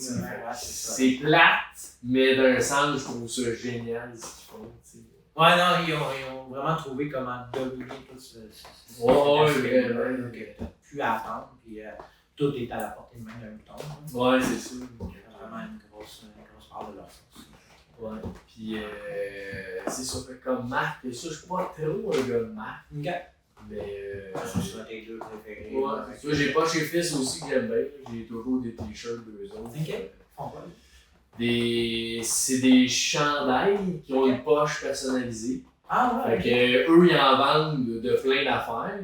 [SPEAKER 2] C'est plate, mais d'un sens, je trouve ça génial ce qu'ils font. T'sais.
[SPEAKER 1] Ouais, non, ils ont vraiment trouvé comment dominer tout ce
[SPEAKER 2] vraiment.
[SPEAKER 1] Donc, t'as plus à attendre, puis tout est à la portée de main d'un bouton.
[SPEAKER 2] Ouais, c'est ça.
[SPEAKER 1] C'est vraiment une grosse part de leur force.
[SPEAKER 2] Ouais, puis c'est ça, fait comme marque, et ça, je suis pas trop un gars de marque. Mais
[SPEAKER 1] ça, c'est tes deux préférés.
[SPEAKER 2] Ouais, c'est ça. J'ai pas chez Fils aussi que j'aime bien. J'ai toujours des t-shirts d'eux autres. C'est des chandails qui ont une poche personnalisée.
[SPEAKER 1] Ah ouais.
[SPEAKER 2] Fait que eux, ils en vendent de plein d'affaires.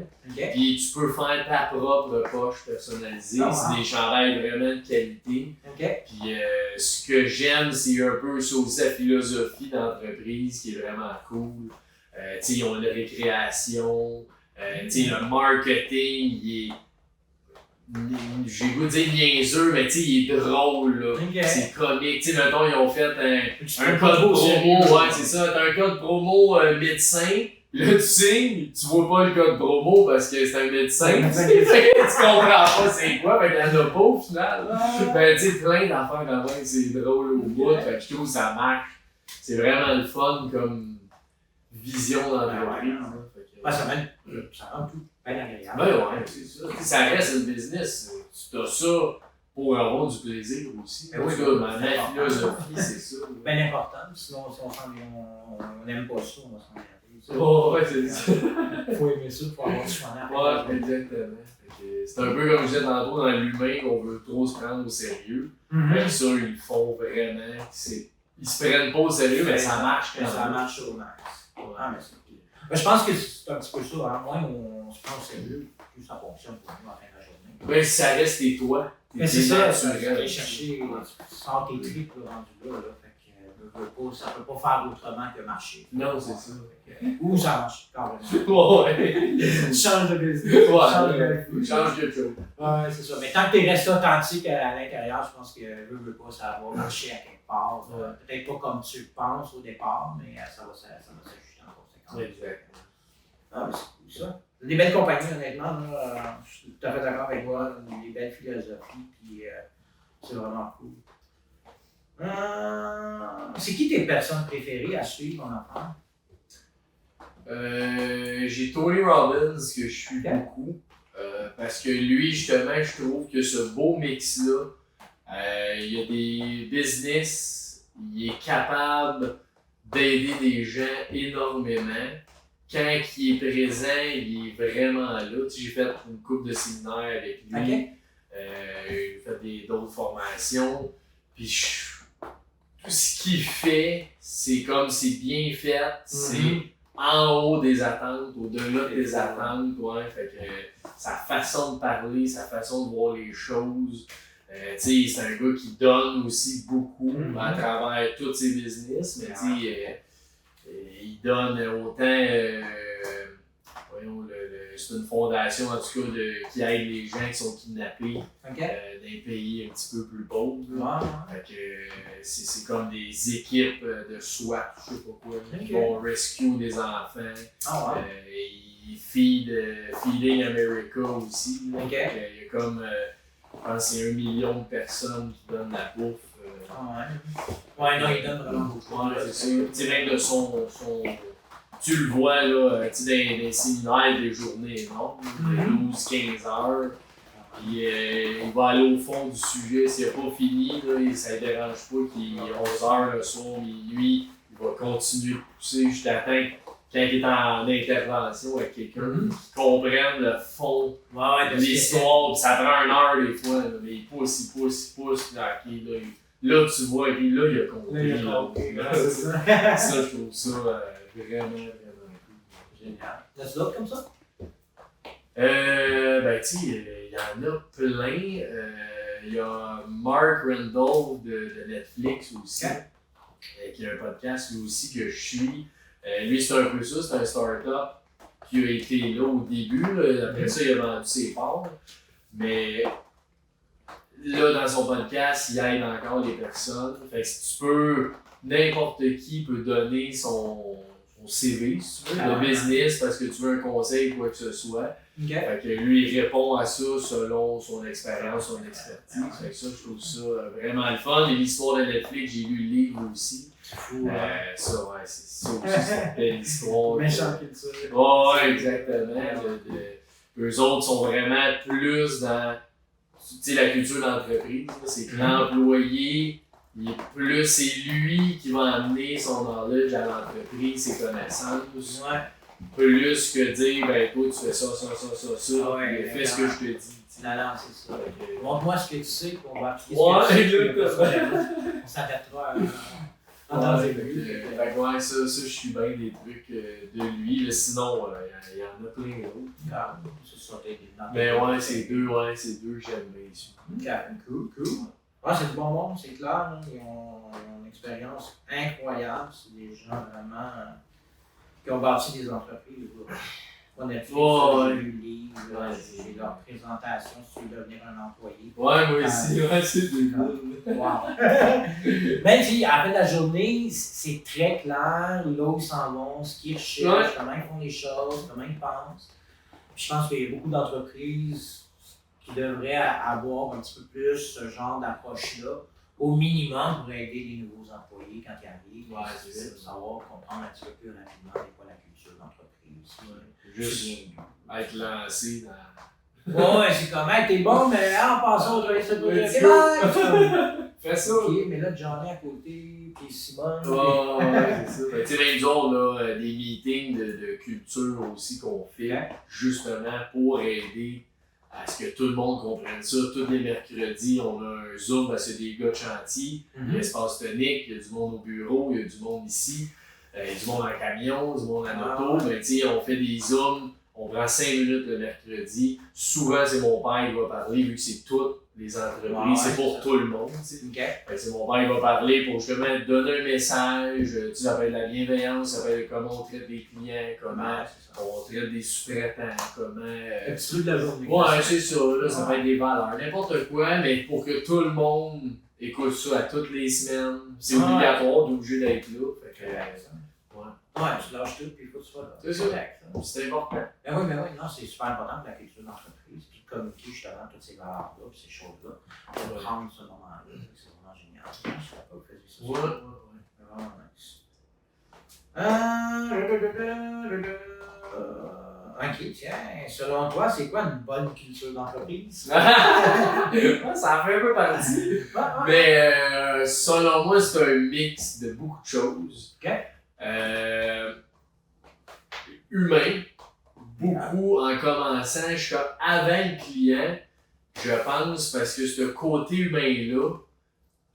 [SPEAKER 2] Puis tu peux faire ta propre poche personnalisée. C'est des chandails vraiment de qualité. Puis ce que j'aime, c'est un peu ça aussi la philosophie d'entreprise qui est vraiment cool. Ils ont une récréation. Le marketing, il est. J'ai goût de dire niaiseux, mais il est drôle, là. C'est comique. Mettons, ils ont fait un code promo, ouais, c'est ça. T'as un code promo médecin, là, tu vois pas le code promo parce que c'est un médecin. Tu comprends pas c'est quoi, fait qu'il y en a pas au final. Ben, plein d'affaires quand même, c'est drôle au bout, fait que je trouve que ça marche. C'est vraiment le fun comme vision d'entreprise.
[SPEAKER 1] Ça rend tout bien agréable.
[SPEAKER 2] Ben ouais, c'est ça. Ça reste un business. Tu as ça pour avoir du plaisir aussi.
[SPEAKER 1] Oui,
[SPEAKER 2] ma philosophie, c'est ça.
[SPEAKER 1] C'est bien important. Sinon, si on n'aime pas ça, on va s'en garder. ça.
[SPEAKER 2] Ouais, c'est ça.
[SPEAKER 1] Faut aimer ça pour avoir du fun à
[SPEAKER 2] Ouais,
[SPEAKER 1] faire.
[SPEAKER 2] exactement. C'est un peu comme je disais tantôt dans l'humain qu'on veut trop se prendre au sérieux. Mais ça, ils le font vraiment. Ils se prennent pas au sérieux, mais ça marche quand même.
[SPEAKER 1] Ça marche au max. Ah, mais c'est cool. Mais je pense que c'est un petit peu ça. Hein. Moins on se prend au sérieux, plus ça fonctionne pour nous à la fin de la journée.
[SPEAKER 2] Mais si ça reste tes toi.
[SPEAKER 1] Mais c'est ça, tu
[SPEAKER 2] naturel.
[SPEAKER 1] aller chercher, tu sors tes tripes rendu là. Fait que ça peut pas faire autrement que marcher.
[SPEAKER 2] Non, c'est ça.
[SPEAKER 1] Ou ça marche, carrément.
[SPEAKER 2] Ouais.
[SPEAKER 1] Tu changes de business.
[SPEAKER 2] Ouais, change de chose.
[SPEAKER 1] Ouais, c'est ça. Mais tant que tu restes authentique à l'intérieur, je pense que veut pas, ça va marcher à quelque part.
[SPEAKER 2] Ouais.
[SPEAKER 1] Peut-être pas comme tu le penses au départ, mais ça va s'ajuster en conséquence.
[SPEAKER 2] Exactement.
[SPEAKER 1] Ah, mais c'est cool ça. Des belles compagnies, honnêtement. Là, je suis tout à fait d'accord avec toi. Des belles philosophies, puis c'est vraiment cool. C'est qui tes personnes préférées à suivre en affaires?
[SPEAKER 2] J'ai Tony Robbins que je suis
[SPEAKER 1] Okay.
[SPEAKER 2] beaucoup. Parce que lui, justement, je trouve que ce beau mix-là, il y a des business, il est capable d'aider des gens énormément. Quand il est présent, il est vraiment là. Tu sais, j'ai fait une couple de séminaires avec lui.
[SPEAKER 1] Okay.
[SPEAKER 2] J'ai fait d'autres formations. Puis tout ce qu'il fait, c'est comme c'est bien fait. C'est en haut des attentes, au-delà des attentes. Ouais. Fait que sa façon de parler, sa façon de voir les choses. Tu sais, c'est un gars qui donne aussi beaucoup à travers tous ses business. Mais tu sais, il donne autant, voyons, c'est une fondation en tout cas qui aide les gens qui sont kidnappés dans des pays un petit peu plus pauvres. Fait que c'est comme des équipes de SWAT, je sais pas quoi, qui vont rescue des enfants. Ils Feeding America aussi. Là. Il y a comme, je pense que c'est 1 million de personnes qui donnent la bouffe.
[SPEAKER 1] Ouais, non, il donne vraiment beaucoup.
[SPEAKER 2] Ouais, c'est ça. Tu sais, même de son. Tu le vois là, tu sais, dans les séminaires, des journées énormes, de 12-15 heures. Puis il va aller au fond du sujet. S'il n'a pas fini, là, ça ne dérange pas qu'il est 11 heures le soir, minuit. Il va continuer de pousser jusqu'à temps quand il est en intervention avec quelqu'un qui comprenne le fond de l'histoire. Puis ça prend 1 heure des fois, là, mais il pousse. Puis là, tu vois, puis là, il a compris.
[SPEAKER 1] C'est ça.
[SPEAKER 2] Ça, je trouve ça vraiment cool.
[SPEAKER 1] Génial. T'as d'autres comme ça?
[SPEAKER 2] Ben, tu sais, il y en a plein. Il y a Mark Randall de Netflix aussi, qui a un podcast lui aussi que je suis. Lui, c'est un peu ça, c'est un start-up qui a été là au début. Là. Après ça, il a vendu ses parts. Mais là, dans son podcast, il aide encore les personnes. Fait que si tu peux, n'importe qui peut donner son CV, si tu veux, de business, parce que tu veux un conseil, quoi que ce soit. Fait que lui, il répond à ça selon son expérience, son expertise. Fait que ça, je trouve ça vraiment le fun. Et l'histoire de Netflix, j'ai lu le livre aussi.
[SPEAKER 1] C'est fou,
[SPEAKER 2] ça, ouais, c'est ça aussi, c'est une belle histoire.
[SPEAKER 1] Méchant culture.
[SPEAKER 2] Ouais, exactement. Eux autres sont vraiment plus dans la culture d'entreprise. C'est que l'employé, c'est lui qui va amener son knowledge à l'entreprise, ses connaissances. Plus que dire, ben toi, tu fais ça, fais ce que je te dis.
[SPEAKER 1] Non, c'est ça. Montre-moi ce que tu sais, qu'on va appliquer
[SPEAKER 2] ce que tu sais.
[SPEAKER 1] On s'adaptera
[SPEAKER 2] ouais, ça, je suis bien des trucs de lui. Là, sinon, il y en a plein d'autres. Mais ouais, c'est deux que j'aime bien.
[SPEAKER 1] Cool. C'est du bon monde, c'est clair. Là. Ils ont une expérience incroyable. C'est des gens vraiment qui ont bâti des entreprises. Pas Netflix, j'ai lu le livre, j'ai leur présentation si tu veux devenir un employé.
[SPEAKER 2] Ouais, moi aussi, c'est des
[SPEAKER 1] Mais tu sais, à la fin de la journée, c'est très clair là où ils s'en vont, ce qu'ils recherchent, comment ils font les choses, comment ils pensent. Puis je pense qu'il y a beaucoup d'entreprises qui devraient avoir un petit peu plus ce genre d'approche-là, au minimum pour aider les nouveaux employés quand ils arrivent, pour savoir comprendre un petit peu plus rapidement la culture d'entreprise.
[SPEAKER 2] Juste être lancé dans...
[SPEAKER 1] Ouais, c'est comme, hey, t'es bon, mais en passant, je vais essayer de
[SPEAKER 2] Fais ça.
[SPEAKER 1] Ok, mais là, Johnny à côté, puis Simone.
[SPEAKER 2] Ouais, c'est ça. Ben, tu sais, même nous autres, là, des meetings de culture aussi qu'on fait, justement pour aider à ce que tout le monde comprenne ça. Tous les mercredis, on a un Zoom parce qu'il y a des gars de chantier, l'espace tonique, il y a du monde au bureau, il y a du monde ici, il y a du monde en camion, du monde en auto. Ben, tu sais, on fait des Zooms, on prend 5 minutes le mercredi. Souvent, c'est mon père qui va parler, vu que c'est toutes les entreprises, c'est pour tout le monde. C'est mon père qui va parler pour justement donner un message. Tu sais, ça peut être la bienveillance, ça peut être comment on traite les clients, comment on traite des sous-traitants, comment.
[SPEAKER 1] Un petit truc de la journée.
[SPEAKER 2] Ouais, c'est ça, là, ça peut être des valeurs, n'importe quoi, mais pour que tout le monde écoute ça à toutes les semaines, c'est obligatoire d'obligé d'être là. Fait que,
[SPEAKER 1] ouais, tu lâches tout, puis il faut que tu sois là.
[SPEAKER 2] C'est ça. C'est important.
[SPEAKER 1] Ben oui, non, c'est super important pour la culture d'entreprise, puis de communiquer justement toutes ces valeurs-là, puis ces choses-là, pour prendre ce moment-là. C'est vraiment génial. Je savais pas que vous faisiez ça. C'est vraiment nice. Ok, tiens, selon toi, c'est quoi une bonne culture d'entreprise?
[SPEAKER 2] Ça en fait un peu partie. Mais selon moi, c'est un mix de beaucoup de choses. Humain, beaucoup en commençant, je suis comme avant le client, je pense, parce que ce côté humain-là,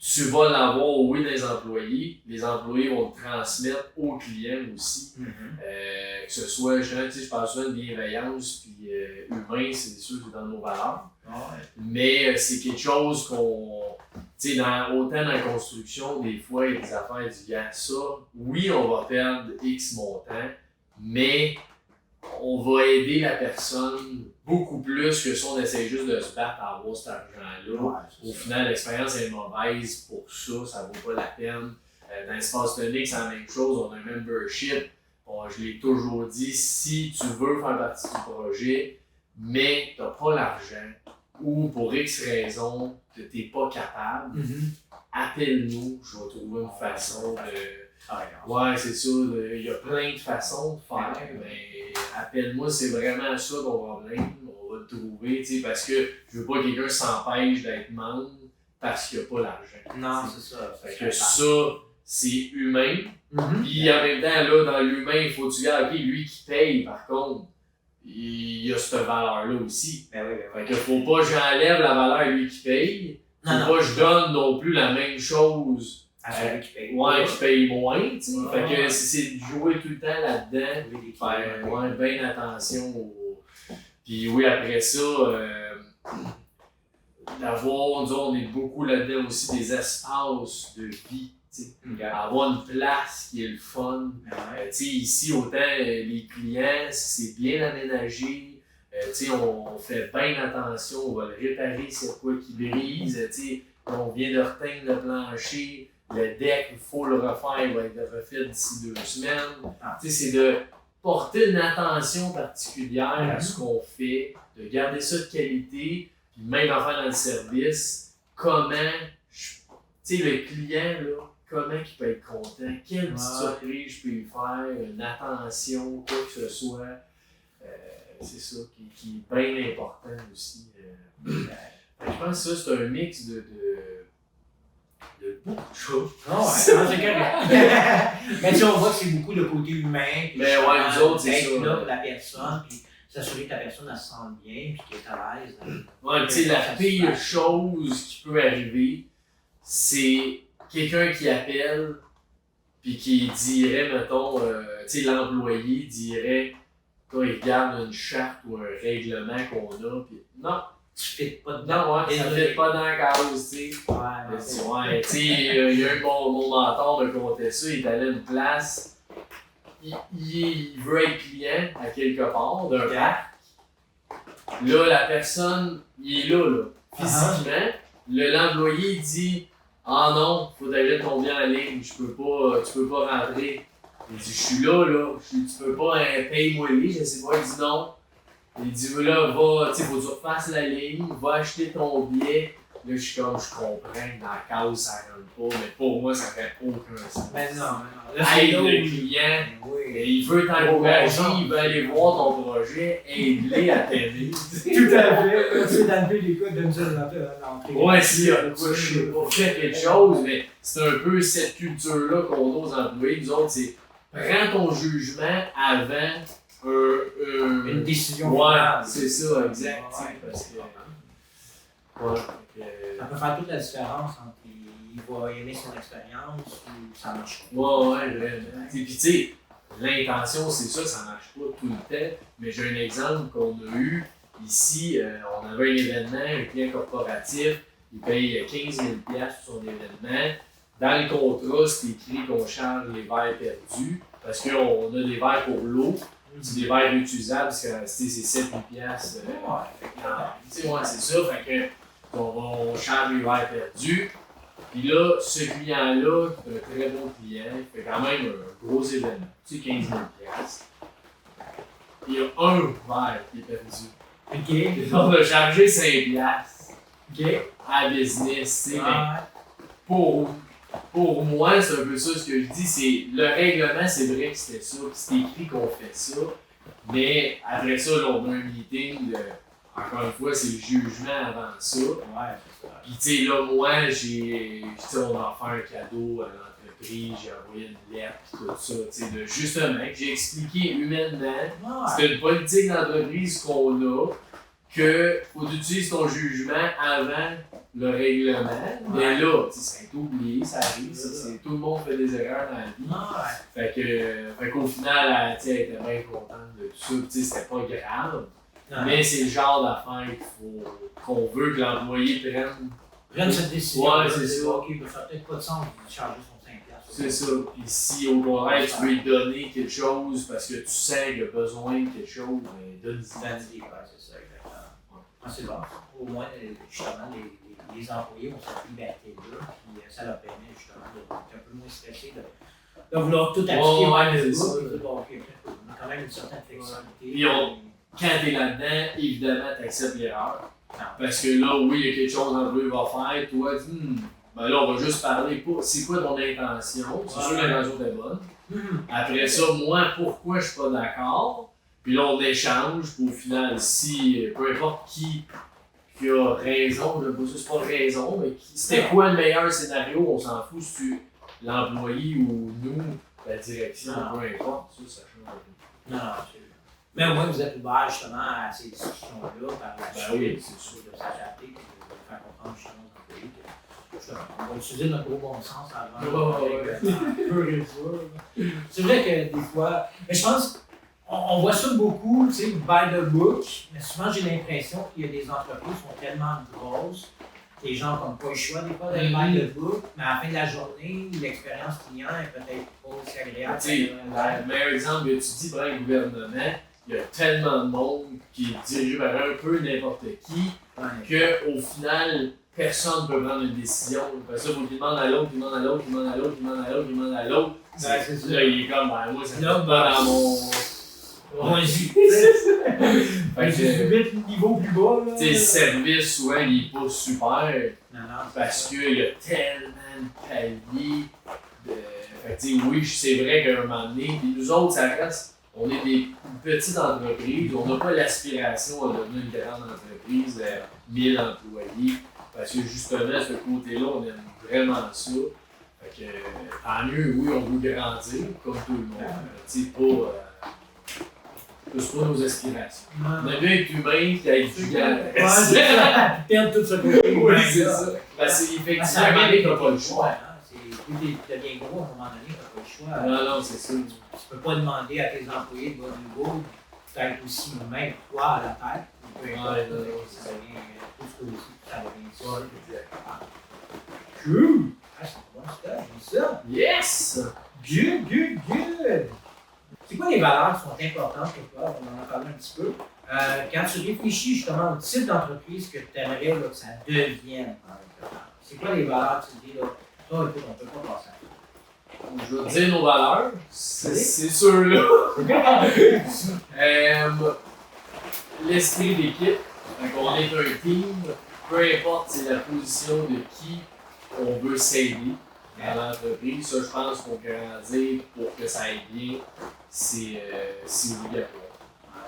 [SPEAKER 2] tu vas l'avoir, oui, des employés. Les employés vont le transmettre aux clients aussi. Que ce soit, je parle souvent de bienveillance, puis humain, c'est sûr que c'est dans nos valeurs. Mais c'est quelque chose qu'on, tu sais, autant dans la construction, des fois, il y a des affaires du gars, ça, oui, on va perdre X montant, mais on va aider la personne beaucoup plus que si on essaie juste de se battre à avoir cet argent-là. Au final, l'expérience est mauvaise pour ça, ça vaut pas la peine. Dans l'espace tonique, c'est la même chose, on a un membership. Bon, je l'ai toujours dit, si tu veux faire partie du projet, mais tu n'as pas l'argent, ou pour X raison que tu n'es pas capable, appelle-nous, je vais trouver une façon de. Ouais, c'est ça, il y a plein de façons de faire, mais appelle-moi, c'est vraiment ça ton problème, on va te trouver, tu sais, parce que je veux pas que quelqu'un s'empêche d'être membre parce qu'il n'y a pas l'argent.
[SPEAKER 1] Non, c'est ça.
[SPEAKER 2] Fait que ça, c'est humain, puis en même temps, là, dans l'humain, il faut que tu dises, ok, lui qui paye, par contre, il y a cette valeur-là aussi. Fait que faut pas que j'enlève la valeur à lui qui paye, faut pas que je donne non plus la même chose
[SPEAKER 1] à celui qui paye.
[SPEAKER 2] Ouais, qui paye moins, tu sais. Fait que c'est de jouer tout le temps là-dedans, faire bien attention au. Puis oui, après ça, d'avoir, on est beaucoup là-dedans aussi, des espaces de vie, tu sais. Avoir une place qui est le fun. Tu sais, ici, autant les clients, c'est bien aménagé. Tu sais, on fait bien attention, on va le réparer s'il y a quoi qui brise. Tu sais, on vient de reteindre le plancher. Le deck, il faut le refaire, il va être refait d'ici 2 semaines. Tu sais, c'est de porter une attention particulière à ce qu'on fait, de garder ça de qualité, puis même en faire dans le service, comment, tu sais, le client, là, comment il peut être content, quelle petite surprise je peux lui faire, une attention, quoi que ce soit. C'est ça qui est bien important aussi. Je pense que ça, c'est un mix de beaucoup de choses.
[SPEAKER 1] C'est correct. Mais tu sais, on voit que c'est beaucoup le côté humain.
[SPEAKER 2] Mais ouais, nous autres, c'est ça.
[SPEAKER 1] Être là pour la personne, puis s'assurer que la personne elle se sente bien, puis qu'elle est à l'aise.
[SPEAKER 2] Ouais, tu sais, la pire chose qui peut arriver, c'est quelqu'un qui appelle, puis qui dirait, mettons, tu sais, l'employé dirait, quand il regarde une charte ou un règlement qu'on a, puis non.
[SPEAKER 1] Tu ne pas dedans.
[SPEAKER 2] Non, ouais, ça ne fit pas dans la case, tu sais. Ouais, tu sais, il y a eu mon mentor me contait ça, il est allé à une place, il veut être client à quelque part d'un parc. Là, la personne, il est là, physiquement. L'employé dit « Ah non, faut aller tomber en ligne, tu peux pas rentrer. » Il dit « Je suis là, tu peux pas, paye-moi lui, je sais pas. » Il dit « Non. » Il dit là, va, tu sais, faut que tu refasses la ligne, va acheter ton billet, Là, je comprends que dans la case, ça rentre pas, mais pour moi, ça fait aucun sens.
[SPEAKER 1] Mais non. Là, c'est
[SPEAKER 2] Aide
[SPEAKER 1] là où-
[SPEAKER 2] le client,
[SPEAKER 1] Oui.
[SPEAKER 2] il veut t'encourager, il veut aller voir ton projet, aide-les à t'aider.
[SPEAKER 1] Tout à fait. C'est dans le but des cas de me dire l'entrée.
[SPEAKER 2] Ouais, s'il y a quoi, je sais pas, fait quelque chose, mais c'est un peu cette culture-là qu'on a aux employés. Nous autres, c'est prends ton jugement avant
[SPEAKER 1] Une décision
[SPEAKER 2] Ouais,
[SPEAKER 1] finale.
[SPEAKER 2] c'est ça, exact.
[SPEAKER 1] Ouais,
[SPEAKER 2] Parce que.
[SPEAKER 1] ouais.
[SPEAKER 2] Ouais, fait que-
[SPEAKER 1] Ça peut faire toute la différence entre il va aimer son expérience ou ça marche pas.
[SPEAKER 2] Ouais, vraiment. Puis tu sais, l'intention, c'est ça marche pas tout le temps. Mais j'ai un exemple qu'on a eu ici. On avait un événement, un client corporatif, il paye 15 000 $ pour son événement. Dans le contrat, c'est écrit qu'on charge les verres perdus parce qu'on a des verres pour l'eau. C'est des verres réutilisables parce que c'est 7-8 piastres. Ouais, c'est ça. Fait que on charge les verres perdus. Puis là, ce client-là, c'est un très bon client, il fait quand même un gros événement. Tu sais, 15 000 piastres. Il y a un verre qui est perdu.
[SPEAKER 1] Ok.
[SPEAKER 2] On a chargé 5 piastres
[SPEAKER 1] Ok.
[SPEAKER 2] à business. Tu sais, mais
[SPEAKER 1] Ouais.
[SPEAKER 2] pour moi, c'est un peu ça ce que je dis. C'est le règlement, c'est vrai que c'était ça, puis c'est écrit qu'on fait ça. Mais après ça, là, on a un meeting. Encore une fois, c'est le jugement avant ça.
[SPEAKER 1] Ouais, c'est ça.
[SPEAKER 2] Puis tu sais, là, moi, on va faire un cadeau à l'entreprise, j'ai envoyé une lettre, pis tout ça, tu sais, de justement, que j'ai expliqué humainement,
[SPEAKER 1] Ouais.
[SPEAKER 2] c'est une politique d'entreprise qu'on a, que faut utiliser ton jugement avant le règlement. Mais là, tu sais, c'est oublié, ça arrive, tout le monde fait des erreurs dans la vie.
[SPEAKER 1] Ouais.
[SPEAKER 2] Fait qu'au final, elle était bien contente de tout ça, tu sais, c'était pas grave.
[SPEAKER 1] Non.
[SPEAKER 2] Mais c'est le genre d'affaire qu'on veut que l'employé
[SPEAKER 1] Prenne cette décision.
[SPEAKER 2] Ouais, c'est ça.
[SPEAKER 1] Ok, ça fait peut-être pas de sens de charger son 5$.
[SPEAKER 2] C'est ça. Puis si au contraire tu veux lui donner quelque chose parce que tu sais qu'il a besoin de quelque chose, ben donne-y.
[SPEAKER 1] Ouais, c'est ça, exactement. Ah, c'est bon. Au moins, justement, les employés ont cette liberté-là, puis ça leur permet justement d'être un peu moins stressés de vouloir tout appliquer.
[SPEAKER 2] Ouais,
[SPEAKER 1] c'est
[SPEAKER 2] c'est
[SPEAKER 1] ça.
[SPEAKER 2] ça.
[SPEAKER 1] Bon, ok, on a quand même une certaine flexibilité.
[SPEAKER 2] Puis quand t'es là-dedans, évidemment, t'acceptes l'erreur.
[SPEAKER 1] Non.
[SPEAKER 2] Parce que là, oui, il y a quelque chose l'employé va faire, toi, ben là, on va juste parler, c'est quoi ton intention? C'est sûr que l'intention est bonne. Après ça, moi, pourquoi je suis pas d'accord? Puis là, on échange pour au final, si peu importe qui a raison, je ne sais pas si c'est pas raison, mais c'était quoi le meilleur scénario, on s'en fout si tu l'employé ou nous, la direction, peu importe, ça change.
[SPEAKER 1] Non, absolument. Mais au moins, vous êtes ouvert justement à ces discussions-là par la suite.
[SPEAKER 2] Oui, c'est sûr.
[SPEAKER 1] De s'adapter et de faire comprendre justement aux employés que justement, on va utiliser notre gros bon sens avant. C'est vrai que des fois, mais je pense, on voit ça beaucoup, tu sais, by the book, mais souvent j'ai l'impression qu'il y a des entreprises qui sont tellement grosses que les gens n'ont pas le choix des fois d'aller by the book, mais à la fin de la journée, l'expérience client est peut-être pas aussi agréable.
[SPEAKER 2] Tu sais, le meilleur exemple que tu dis par le gouvernement, il y a tellement de monde qui est dirigé vers un peu n'importe qui, qu'au final, personne ne peut prendre une décision. Parce que ça, il faut qu'il demande à l'autre, il demande à l'autre, il demande à l'autre, il demande à l'autre, il demande à l'autre.
[SPEAKER 1] C'est ça.
[SPEAKER 2] Là, il est comme, ben moi, ça
[SPEAKER 1] Là,
[SPEAKER 2] ne pas dans mon.
[SPEAKER 1] Fait que vite le niveau plus bas, là.
[SPEAKER 2] Tu sais, le service, souvent, il n'est pas super.
[SPEAKER 1] Non,
[SPEAKER 2] Parce qu'il y a tellement de paliers. Fait que, tu sais, oui, c'est vrai qu'à un moment donné, puis nous autres, ça reste. On est des petites entreprises, on n'a pas l'aspiration à devenir une grande entreprise de 1000 employés. Parce que justement, ce côté-là, on aime vraiment ça. Fait que, tant mieux, oui, on veut grandir, comme tout le monde. Tu sais, c'est pas nos aspirations. On aime bien être humain et être du gars.
[SPEAKER 1] Ouais, c'est ça. Perdre tout ce côté.
[SPEAKER 2] Oui, c'est ça. Parce que effectivement, t'as pas le choix.
[SPEAKER 1] Plus tu deviens gros, à un moment donné, t'as pas le choix.
[SPEAKER 2] Non, c'est ça.
[SPEAKER 1] Tu peux pas demander à tes employés de bon niveau d'être aussi humain que toi à la tête. Peu importe, ça devient tout ce que aussi, ça devient ça. Cool! Ah, c'est bon stuff, j'ai ça.
[SPEAKER 2] Yes!
[SPEAKER 1] Good! C'est quoi les valeurs qui sont importantes pour toi? On en a parlé un petit peu. Quand tu réfléchis justement au type d'entreprise que tu aimerais que ça devienne, c'est quoi les valeurs que tu dis là? Ça, écoute, on peut pas passer à ça.
[SPEAKER 2] Je vais te dire nos valeurs. C'est sûr-là. L'esprit d'équipe. On est un team. peu importe c'est la position de qui on veut s'aider dans l'entreprise, ça je pense pour grandir, pour que ça aille bien, c'est obligatoire.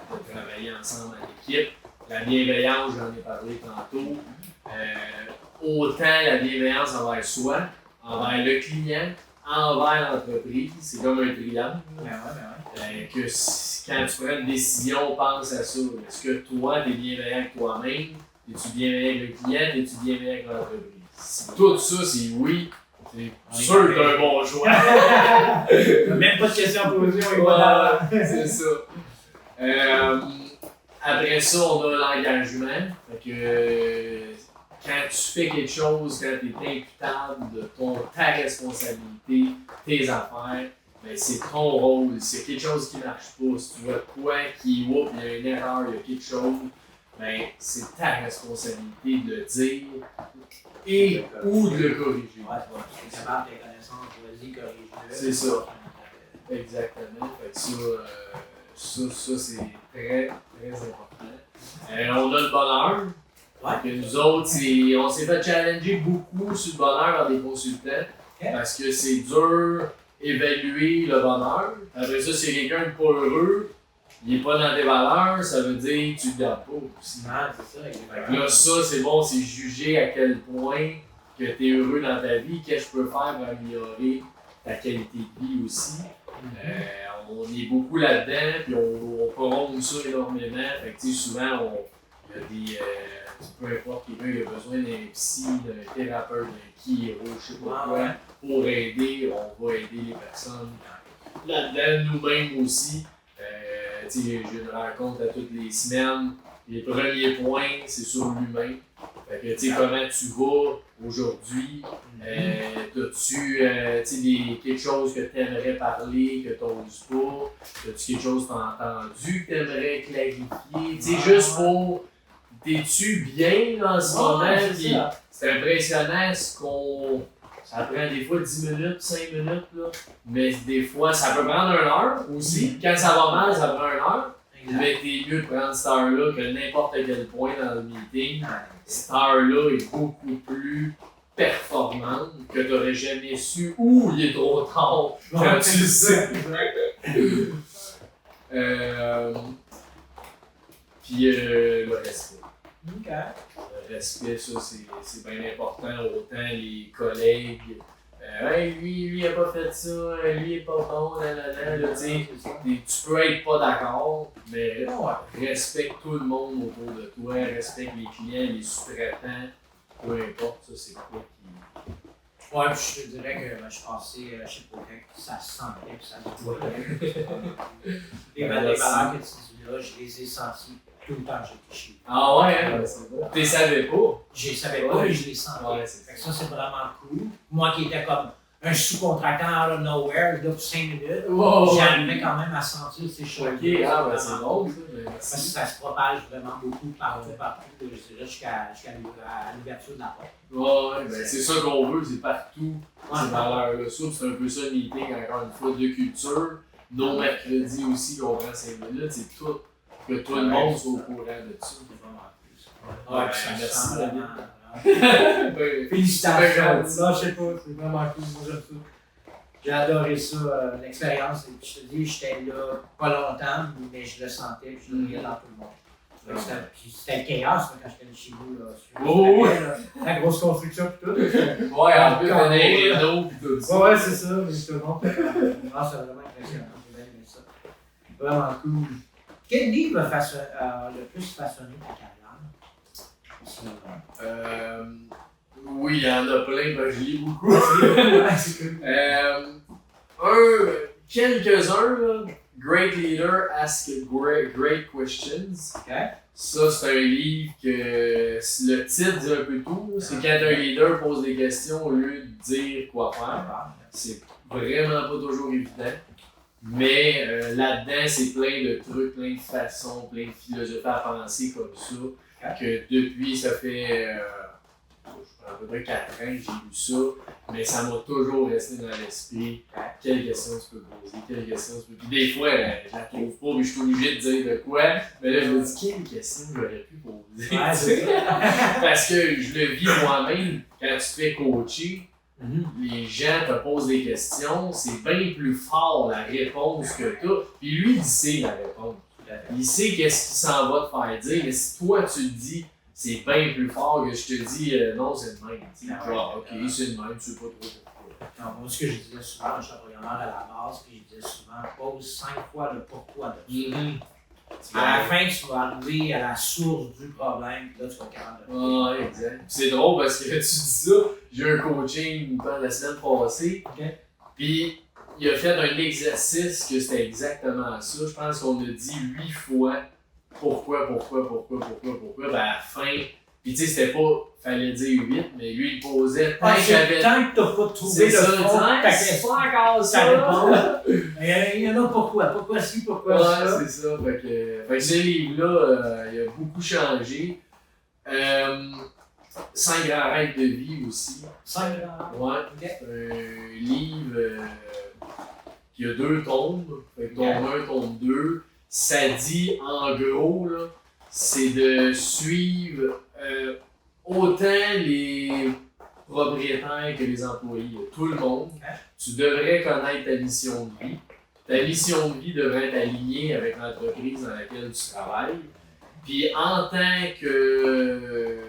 [SPEAKER 2] De travailler ensemble en équipe. La bienveillance, j'en ai parlé tantôt. Autant la bienveillance envers soi, envers le client, envers l'entreprise, c'est comme un triangle. Que quand tu prends une décision, pense à ça. Est-ce que toi, tu es bienveillant avec toi-même? Es-tu bienveillant avec le client? Es-tu bienveillant avec l'entreprise? Si tout ça, c'est oui, c'est sûr que tu as un bon choix.
[SPEAKER 1] Même pas de questions posées, on est
[SPEAKER 2] voilà, c'est ça. Après ça, on a l'engagement. Fait que, quand tu fais quelque chose, quand tu es imputable de ta responsabilité, tes affaires, ben c'est ton rôle. Si quelque chose qui ne marche pas, si tu vois quoi qui il y a une erreur, il y a quelque chose, ben c'est ta responsabilité de le dire et ou de le corriger.
[SPEAKER 1] Ouais, tu es capable de tes connaissances, vas-y, corrige-le.
[SPEAKER 2] C'est ça. Exactement. Fait que ça c'est très, très important. On a le bonheur. Que nous autres, on s'est fait challenger beaucoup sur le bonheur dans des consultants. Parce que c'est dur d'évaluer le bonheur. Après ça, si quelqu'un n'est pas heureux, il n'est pas dans tes valeurs, ça veut dire que tu ne le gardes pas aussi.
[SPEAKER 1] C'est ça,
[SPEAKER 2] Là, ça, c'est bon, c'est juger à quel point que tu es heureux dans ta vie, qu'est-ce que je peux faire pour améliorer ta qualité de vie aussi. On est beaucoup là-dedans, puis on prône ça énormément. Fait que, souvent, il y a des. Peu importe quelqu'un qui a besoin d'un psy, d'un thérapeute, d'un chiro, je sais pas quoi, pour aider, on va aider les personnes là-dedans, nous-mêmes aussi. J'ai une rencontre à toutes les semaines. Les premiers points, c'est sur l'humain. Fait que, comment tu vas aujourd'hui? As-tu quelque chose que tu aimerais parler, que tu n'oses pas? As-tu quelque chose que tu as entendu que tu aimerais clarifier? Juste pour. T'es-tu bien en ce moment? C'est impressionnant ce qu'on. Ça prend des fois 10 minutes, 5 minutes, là. Mais des fois, ça peut prendre 1 heure aussi. Quand ça va mal, ça prend 1 heure. Mais t'es mieux de prendre cette heure-là que n'importe quel point dans le meeting. Cette heure-là est beaucoup plus performante que tu n'aurais jamais su ou il est trop tard quand tu le sais. Puis le respect. Le respect, ça, c'est bien important. Autant les collègues, lui, il a pas fait ça, lui, il est pas bon, là, tu peux être pas d'accord, mais respecte tout le monde autour de toi, respecte les clients, les sous-traitants, peu importe, ça, c'est quoi qui.
[SPEAKER 1] Ouais, puis je te dirais que je pensais, je sais pas, quand ça se sentait, puis ça se voyait. Les valeurs que tu dis là, je les ai senties tout le temps que j'étais chez vous.
[SPEAKER 2] Ah ouais, hein? C'est bon. Tu les savais pas?
[SPEAKER 1] Je les savais pas, mais je les sentais.
[SPEAKER 2] Ouais,
[SPEAKER 1] ça, c'est vraiment cool. Moi qui étais comme un sous-contractant out of nowhere, là, pour 5 minutes, j'arrivais quand même à sentir ces choses.
[SPEAKER 2] Ok, c'est drôle, ça.
[SPEAKER 1] Parce que ça se propage vraiment beaucoup partout, je dirais, jusqu'à l'ouverture de la porte.
[SPEAKER 2] Ouais, ben c'est ça qu'on veut, c'est partout ces valeurs-là. C'est un peu ça le meeting, encore une fois, de culture. Nos mercredis aussi, qu'on prend 5 minutes, c'est tout. Que tout le monde soit au courant de ça.
[SPEAKER 1] C'est vraiment plus.
[SPEAKER 2] Merci
[SPEAKER 1] vraiment.
[SPEAKER 2] Félicitations.
[SPEAKER 1] Félicitations. Non, je sais pas, c'est vraiment cool. Moi, j'aime ça. J'ai adoré ça, l'expérience. Je te dis, j'étais là pas longtemps, mais je le sentais et je le voyais dans tout le monde. C'était le chaos quand j'étais chez vous. La grosse construction et tout.
[SPEAKER 2] Ouais, en plus, on a les réseaux et tout ça.
[SPEAKER 1] Ouais, c'est ça, mais tout le monde. C'est vraiment impressionnant. J'ai bien aimé ça. Vraiment cool. Quel livre a le plus façonné ta carrière?
[SPEAKER 2] Oui, il y en a plein, je lis beaucoup.
[SPEAKER 1] C'est cool.
[SPEAKER 2] Quelques-uns, là. Great Leader Ask Great Questions.
[SPEAKER 1] Okay.
[SPEAKER 2] Ça, c'est un livre que le titre dit un peu tout. C'est quand un leader pose des questions au lieu de dire quoi faire. C'est vraiment pas toujours évident. Mais là-dedans, c'est plein de trucs, plein de façons, plein de philosophies à penser comme ça. Que depuis, ça fait à peu près 4 ans que j'ai lu ça, mais ça m'a toujours resté dans l'esprit. Quelle question tu peux poser, quelle question tu peux. Puis des fois, je la trouve pas, mais je suis obligé de dire de quoi. Mais là, je me dis, quelle question j'aurais pu poser
[SPEAKER 1] Ouais, c'est ça.
[SPEAKER 2] Parce que je le vis moi-même, quand tu te fais coacher, les gens te posent des questions, c'est bien plus fort la réponse que toi. Puis lui, il sait la réponse. Il sait qu'est-ce qu'il s'en va te faire dire, mais si toi tu te dis, c'est bien plus fort que je te dis, non, c'est le même. Genre, ok, c'est le même, tu sais pas trop pourquoi.
[SPEAKER 1] Non, moi, ce que je disais souvent, je suis programmeur à la base, puis je disais souvent, pose 5 fois le pourquoi de ça. À la fin, tu vas arriver à la source du problème, puis là, tu vas être capable de
[SPEAKER 2] Ah, exact. C'est drôle parce que tu dis ça, j'ai eu un coaching pendant la semaine passée, puis il a fait un exercice que c'était exactement ça. Je pense qu'on a dit 8 fois pourquoi. Ben à la fin, puis tu sais, c'était pas, fallait dire 8, mais lui il posait tant qu'il avait.
[SPEAKER 1] Tant que t'as pas trouvé le fond,
[SPEAKER 2] c'est pas encore
[SPEAKER 1] ça répond. Il y en a pourquoi ci, pourquoi ça.
[SPEAKER 2] Ouais, c'est ça. Fait que ce livre-là, il a beaucoup changé. 5 grands règles de vie aussi.
[SPEAKER 1] 5 grands
[SPEAKER 2] Ouais.
[SPEAKER 1] Okay.
[SPEAKER 2] Un livre qui a 2 tomes. Fait que tome 1, tome 2. Ça dit, en gros, là, c'est de suivre autant les propriétaires que les employés, tout le monde. Tu devrais connaître ta mission de vie. Ta mission de vie devrait être alignée avec l'entreprise dans laquelle tu travailles. Puis en tant que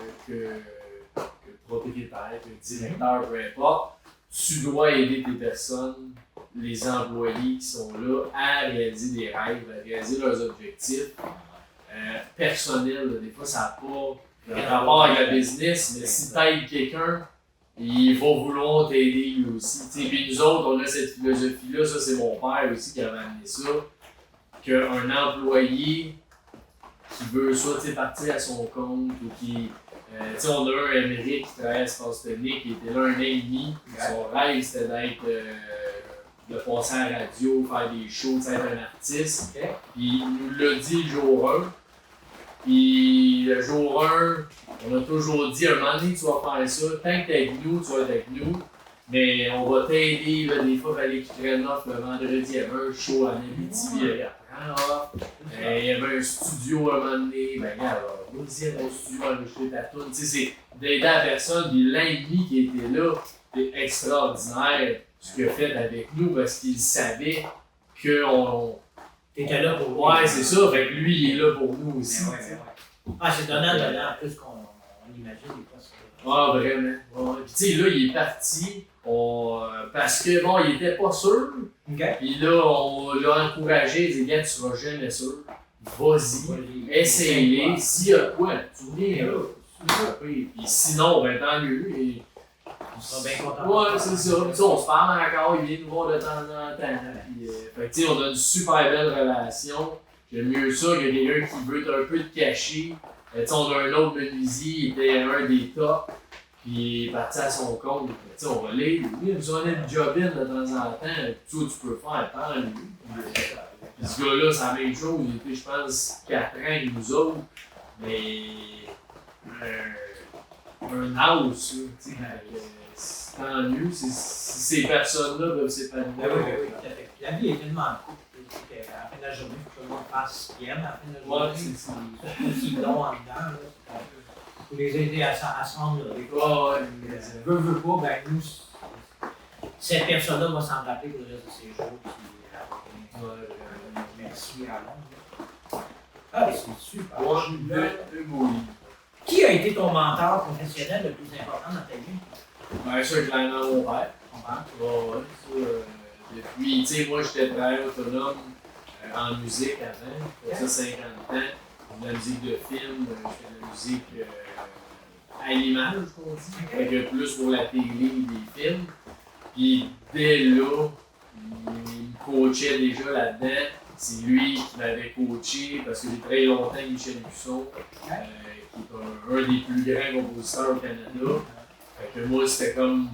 [SPEAKER 2] propriétaire, que directeur, peu importe, tu dois aider tes personnes, les employés qui sont là, à réaliser des rêves, à réaliser leurs objectifs personnels. Des fois, ça n'a pas rapport avec la business, mais si tu aides quelqu'un, il va vouloir t'aider lui aussi. Puis nous autres, on a cette philosophie-là, ça c'est mon père aussi qui avait amené ça, qu'un employé qui veut soit partir à son compte ou qui. On a un Émeric qui travaille à Espace Tonique, qui était là 1 an et demi. Son rêve c'était d'être. De passer à la radio, faire des shows, être un artiste. Puis il nous l'a dit le jour 1. Puis le jour 1, on a toujours dit, un moment donné, tu vas faire ça. Tant que tu es avec nous, tu vas être avec nous. Mais on va t'aider. Là, des fois, il fallait qu'il prenne off le vendredi. Il y avait un show à Abitibi. Il y avait un studio à un moment donné. Ben, regarde, vas-y à ton studio, enregistrer ta toune. C'est d'aider la personne. Puis l'an et demi qui était là, c'était extraordinaire ce qu'il a fait avec nous parce qu'il savait qu'on.
[SPEAKER 1] T'étais là pour lui.
[SPEAKER 2] Ouais, c'est ça. Fait que lui, il est là pour nous aussi.
[SPEAKER 1] Ah, c'est donnant, plus qu'on imagine des fois.
[SPEAKER 2] Ah, vraiment. Ouais. Puis, tu sais, là, il est parti parce que, bon, il était pas sûr. Puis là, on l'a encouragé. Il dit, gars, tu seras jamais sûr. Vas-y, essaye-les. S'il y a quoi, tu viens là. Puis sinon, ben, tant mieux. Et...
[SPEAKER 1] On sera bien content.
[SPEAKER 2] Ouais, c'est ça. Puis, on se parle encore. Il vient nous voir de temps en temps. Puis, fait que, tu sais, on a une super belle relation. J'aime mieux ça que quelqu'un qui veut un peu te cacher. On a un autre menuisier, il était un des tops, puis il est parti à son compte. On va l'aider. Lui, il nous a donné le job-in de temps en temps. Tout tu peux faire, parle lui. Puis ce gars-là, c'est la même chose. Il était, je pense, 4 ans avec nous autres. Mais un house, c'est tant mieux. Si ces personnes-là peuvent s'épanouir.
[SPEAKER 1] Oui, tout à fait. La vie est tellement cool. À la fin de la journée, il faut que tout le monde fasse ce qu'il aime. À la fin de la journée, c'est aussi long en dedans. Il faut les aider à se rendre là. Veut pas, ben nous, cette personne-là va s'en rappeler pour le reste de ses jours. Merci à l'homme. Ah, c'est super. Qui a été ton mentor professionnel le plus important dans ta vie?
[SPEAKER 2] Bien sûr, clairement, mon père. Depuis, tu sais, moi, j'étais travailleur autonome en musique avant, ça 50 ans, de la musique de film, je fais de la musique à l'image, qu'on dit, fait que plus pour la télé et des films. Puis dès là, il me coachait déjà là-dedans. C'est lui qui m'avait coaché parce que j'ai travaillé longtemps avec Michel Busson, qui est un des plus grands compositeurs au Canada. Fait que moi, c'était comme.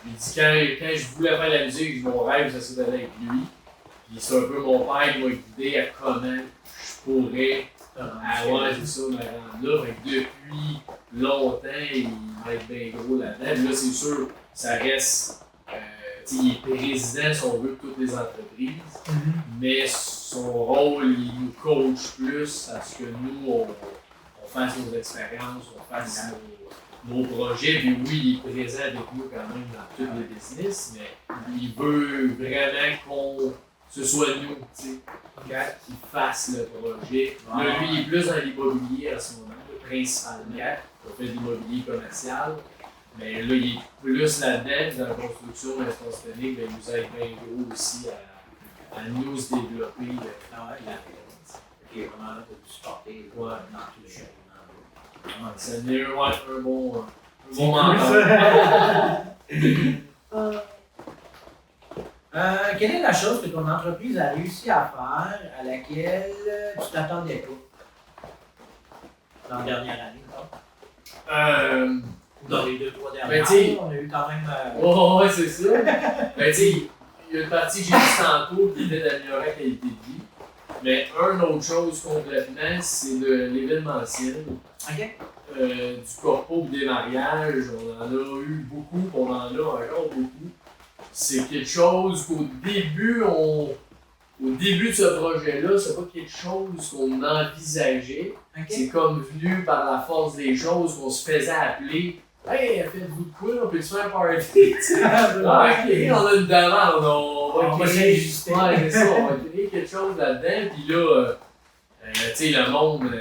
[SPEAKER 2] Il dit quand je voulais faire la musique, mon rêve, ça serait d'aller avec lui. Puis c'est un peu mon père qui m'a guidé à comment je pourrais c'est ça, me rendre là. Fait que depuis longtemps, il va être bien gros là-dedans. Puis là, c'est sûr, ça reste. Il est président, si on veut, de toutes les entreprises. Mais son rôle, il nous coach plus à ce que nous, on fasse nos expériences, on fasse nos projets. Puis oui, il est présent avec nous quand même dans tous les business, mais il veut vraiment qu'on ce soit nous, tu sais, qui fasse le projet. Là, lui, il est plus dans l'immobilier à ce moment, principalement. On fait de l'immobilier commercial. Mais là, il est plus là-dedans, dans la construction de l'espace public, il nous aide bien gros aussi à nous se développer là-dedans.
[SPEAKER 1] Ok, vraiment là, pour supporter dans tout le cheminement.
[SPEAKER 2] C'est un bon mentor.
[SPEAKER 1] Quelle est la chose que ton entreprise a réussi à faire à laquelle tu t'attendais pas dans la dernière année? Dans les 2-3 dernières années, on a eu quand même.
[SPEAKER 2] Ouais, c'est ça. Ben, tu sais, il y a une partie que j'ai dit tantôt qui était d'améliorer la qualité de vie. Mais une autre chose complètement, c'est de l'événementiel.
[SPEAKER 1] Ok.
[SPEAKER 2] Du corpo des mariages, on en a eu beaucoup, on en a encore beaucoup. C'est quelque chose qu'au début, au début de ce projet-là, c'est pas quelque chose qu'on envisageait.
[SPEAKER 1] Okay.
[SPEAKER 2] C'est comme venu par la force des choses qu'on se faisait appeler. Hey, faites-vous de quoi? On peut se faire un party? Ok, on a une demande, on va créer. Ouais, c'est ça, on va créer quelque chose là-dedans. Puis là, tu sais, le monde,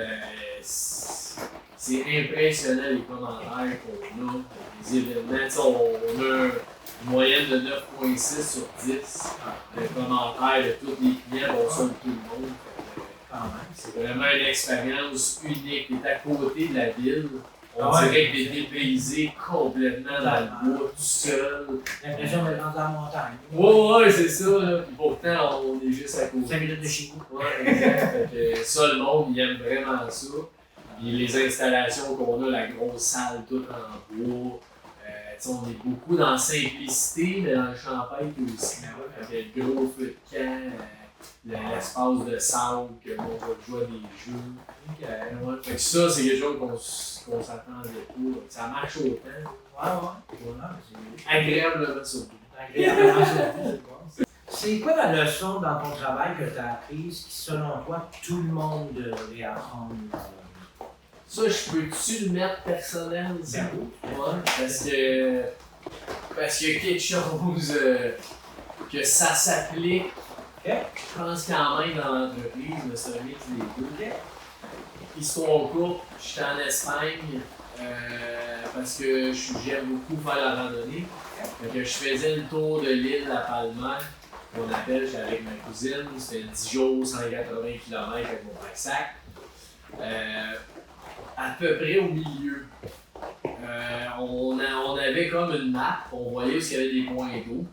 [SPEAKER 2] c'est impressionnant les commentaires qu'on a. Les événements, on a une moyenne de 9,6 sur 10 de commentaires de tous les clients, on sonne tout le monde. C'est vraiment une expérience unique. Tu es à côté de la ville. On dirait que tu es dépaysé complètement dans le bois, tout seul.
[SPEAKER 1] L'impression d'être dans la montagne.
[SPEAKER 2] Ouais, c'est ça. Là. Puis pourtant, on est juste à côté.
[SPEAKER 1] 5 minutes de chez vous.
[SPEAKER 2] Ouais, exact. Fait que ça, le monde, il aime vraiment ça. Puis les installations qu'on a, la grosse salle toute en bois. On est beaucoup dans la simplicité, mais dans le champagne aussi. Fait que le gros feu de camp, l'espace de sable, que on va jouer à des jeux. Fait que ça, c'est quelque chose qu'on s'attendait pas. Ça marche autant. C'est agréablement surtout.
[SPEAKER 1] C'est quoi la leçon dans ton travail que tu as apprise qui, selon toi, tout le monde devrait apprendre?
[SPEAKER 2] Ça, je peux-tu le mettre personnel? Ouais, parce qu'il y a quelque chose que ça s'applique. Je pense quand même dans l'entreprise, mais c'est un mix des deux. Histoire courte, j'étais en Espagne parce que j'aime beaucoup faire la randonnée. Donc, je faisais le tour de l'île La Palma, qu'on appelle, j'étais avec ma cousine, c'était 10 jours, 180 km avec mon pack-sac. À peu près au milieu. On avait comme une map, on voyait où il y avait des points d'eau.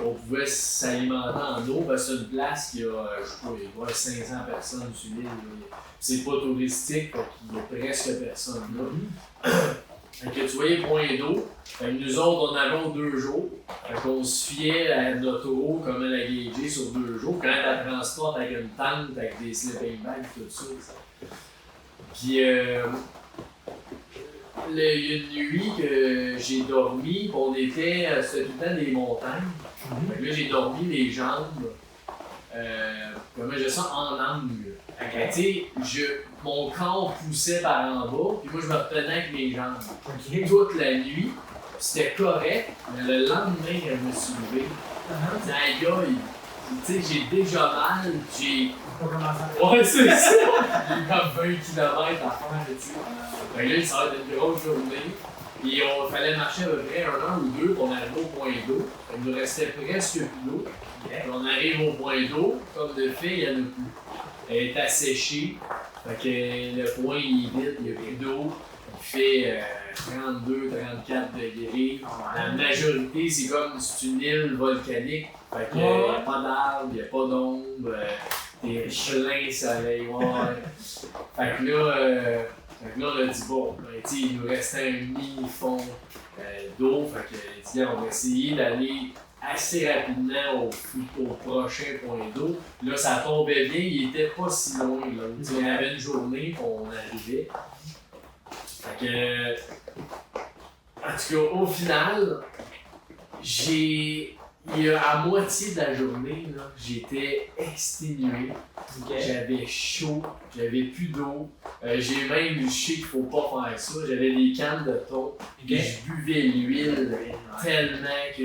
[SPEAKER 2] On pouvait s'alimenter en eau, parce que c'est une place qui a, je sais pas, il doit y avoir 500 personnes sur l'île. C'est pas touristique, donc il y a presque personne là. Fait que tu voyais les points d'eau. Fait que nous autres, on avait 2 jours. Fait qu'on se fiait à notre eau, comme elle a gagé sur 2 jours. Quand elle transporte avec une tente, avec des sleeping bags, tout ça. Puis, il y a une nuit que j'ai dormi, c'était tout le temps des montagnes. Fait que là, j'ai dormi les jambes, comment je sens, en angle. Tu sais, mon corps poussait par en bas, puis moi, je me retenais avec mes jambes. Toute la nuit, c'était correct, mais le lendemain, quand je me suis levé, aïe aïe, tu sais, j'ai déjà mal, ouais, c'est ça! J'ai comme 20 km à faire, tu sais. Fait que là, ça va être une grosse journée. Puis il fallait marcher à peu près 1 heure ou 2 pour arriver au point d'eau. Il nous restait presque plus d'eau. Puis on arrive au point d'eau, comme de fait, il y en a plus. Elle est asséchée. Fait que le point il est vide, il n'y a plus d'eau. Il fait 32-34 degrés. La majorité, c'est comme c'est une île volcanique. Fait qu'il n'y a pas d'arbres, il n'y a pas d'ombre. T'es plein soleil, Fait que là, on a dit bon, il nous restait un mini-fond d'eau. Fait que on va essayer d'aller assez rapidement au prochain point d'eau. Là, ça tombait bien, il était pas si loin. Là. On avait une journée, on arrivait. Fait que, en tout cas, au final, il à moitié de la journée, là, j'étais exténué.
[SPEAKER 1] Okay.
[SPEAKER 2] J'avais chaud, j'avais plus d'eau. J'ai même, je sais qu'il faut pas faire ça. J'avais des cannes de thon.
[SPEAKER 1] Okay.
[SPEAKER 2] Je buvais l'huile tellement que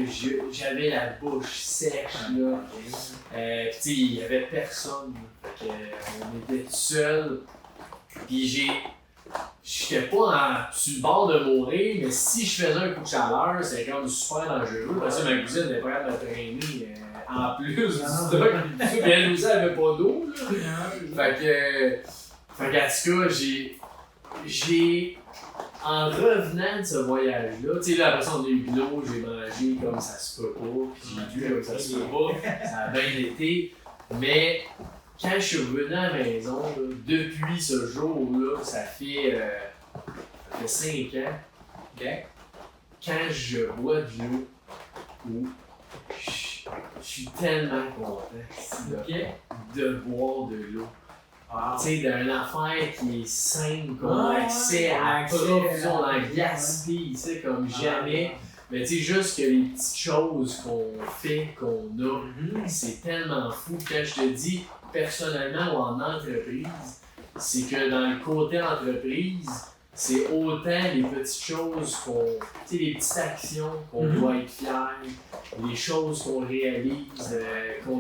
[SPEAKER 2] j'avais la bouche sèche. Là. Il y avait personne. Fait que, on était tout seul. Puis j'étais pas sur le bord de mourir, mais si je faisais un coup de chaleur, c'était comme super dangereux. Parce que ma cousine était prête à me traîner en plus du stock. Puis elle aussi, elle avait pas d'eau. Fait que en tout cas, j'ai en revenant de ce voyage-là, tu sais, là, après ça, on a eu de l'eau, j'ai mangé comme ça se peut pas, puis j'ai bu comme ça se peut pas. Ça a bien été. Mais quand je suis revenu à la maison, là, depuis ce jour-là, ça fait 5 ans,
[SPEAKER 1] Okay.
[SPEAKER 2] quand je bois de l'eau, je suis tellement content de boire de l'eau.
[SPEAKER 1] Wow.
[SPEAKER 2] Tu sais, d'une affaire qui est simple, qu'on a accès à la profusion, dans le gaspille, tu sais, comme jamais. Mais tu sais, juste que les petites choses qu'on fait, qu'on a, c'est tellement fou. Quand je te dis, personnellement ou en entreprise, c'est que dans le côté entreprise, c'est autant les petites choses tu sais, les petites actions qu'on doit être fiers, les choses qu'on réalise,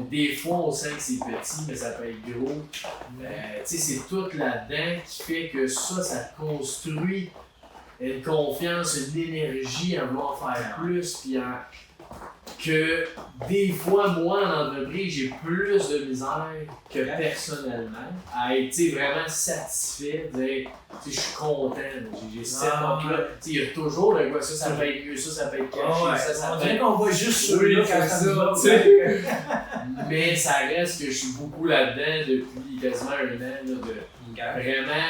[SPEAKER 2] des fois on sent que c'est petit, mais ça peut être gros. Tu sais, c'est tout là-dedans qui fait que ça construit une confiance, une énergie à vouloir faire plus, puis que des fois, moi, en entreprise, j'ai plus de misère que personnellement à être vraiment satisfait, de dire, je suis content, j'ai cette là. Il y a toujours le gars, ça peut être mieux, ça peut être caché, ça
[SPEAKER 1] on
[SPEAKER 2] peut
[SPEAKER 1] dirait
[SPEAKER 2] être...
[SPEAKER 1] qu'on voit juste
[SPEAKER 2] Oui,
[SPEAKER 1] ça quand
[SPEAKER 2] c'est
[SPEAKER 1] ça
[SPEAKER 2] ça, mais ça reste que je suis beaucoup là-dedans depuis quasiment 1 an, là, de vraiment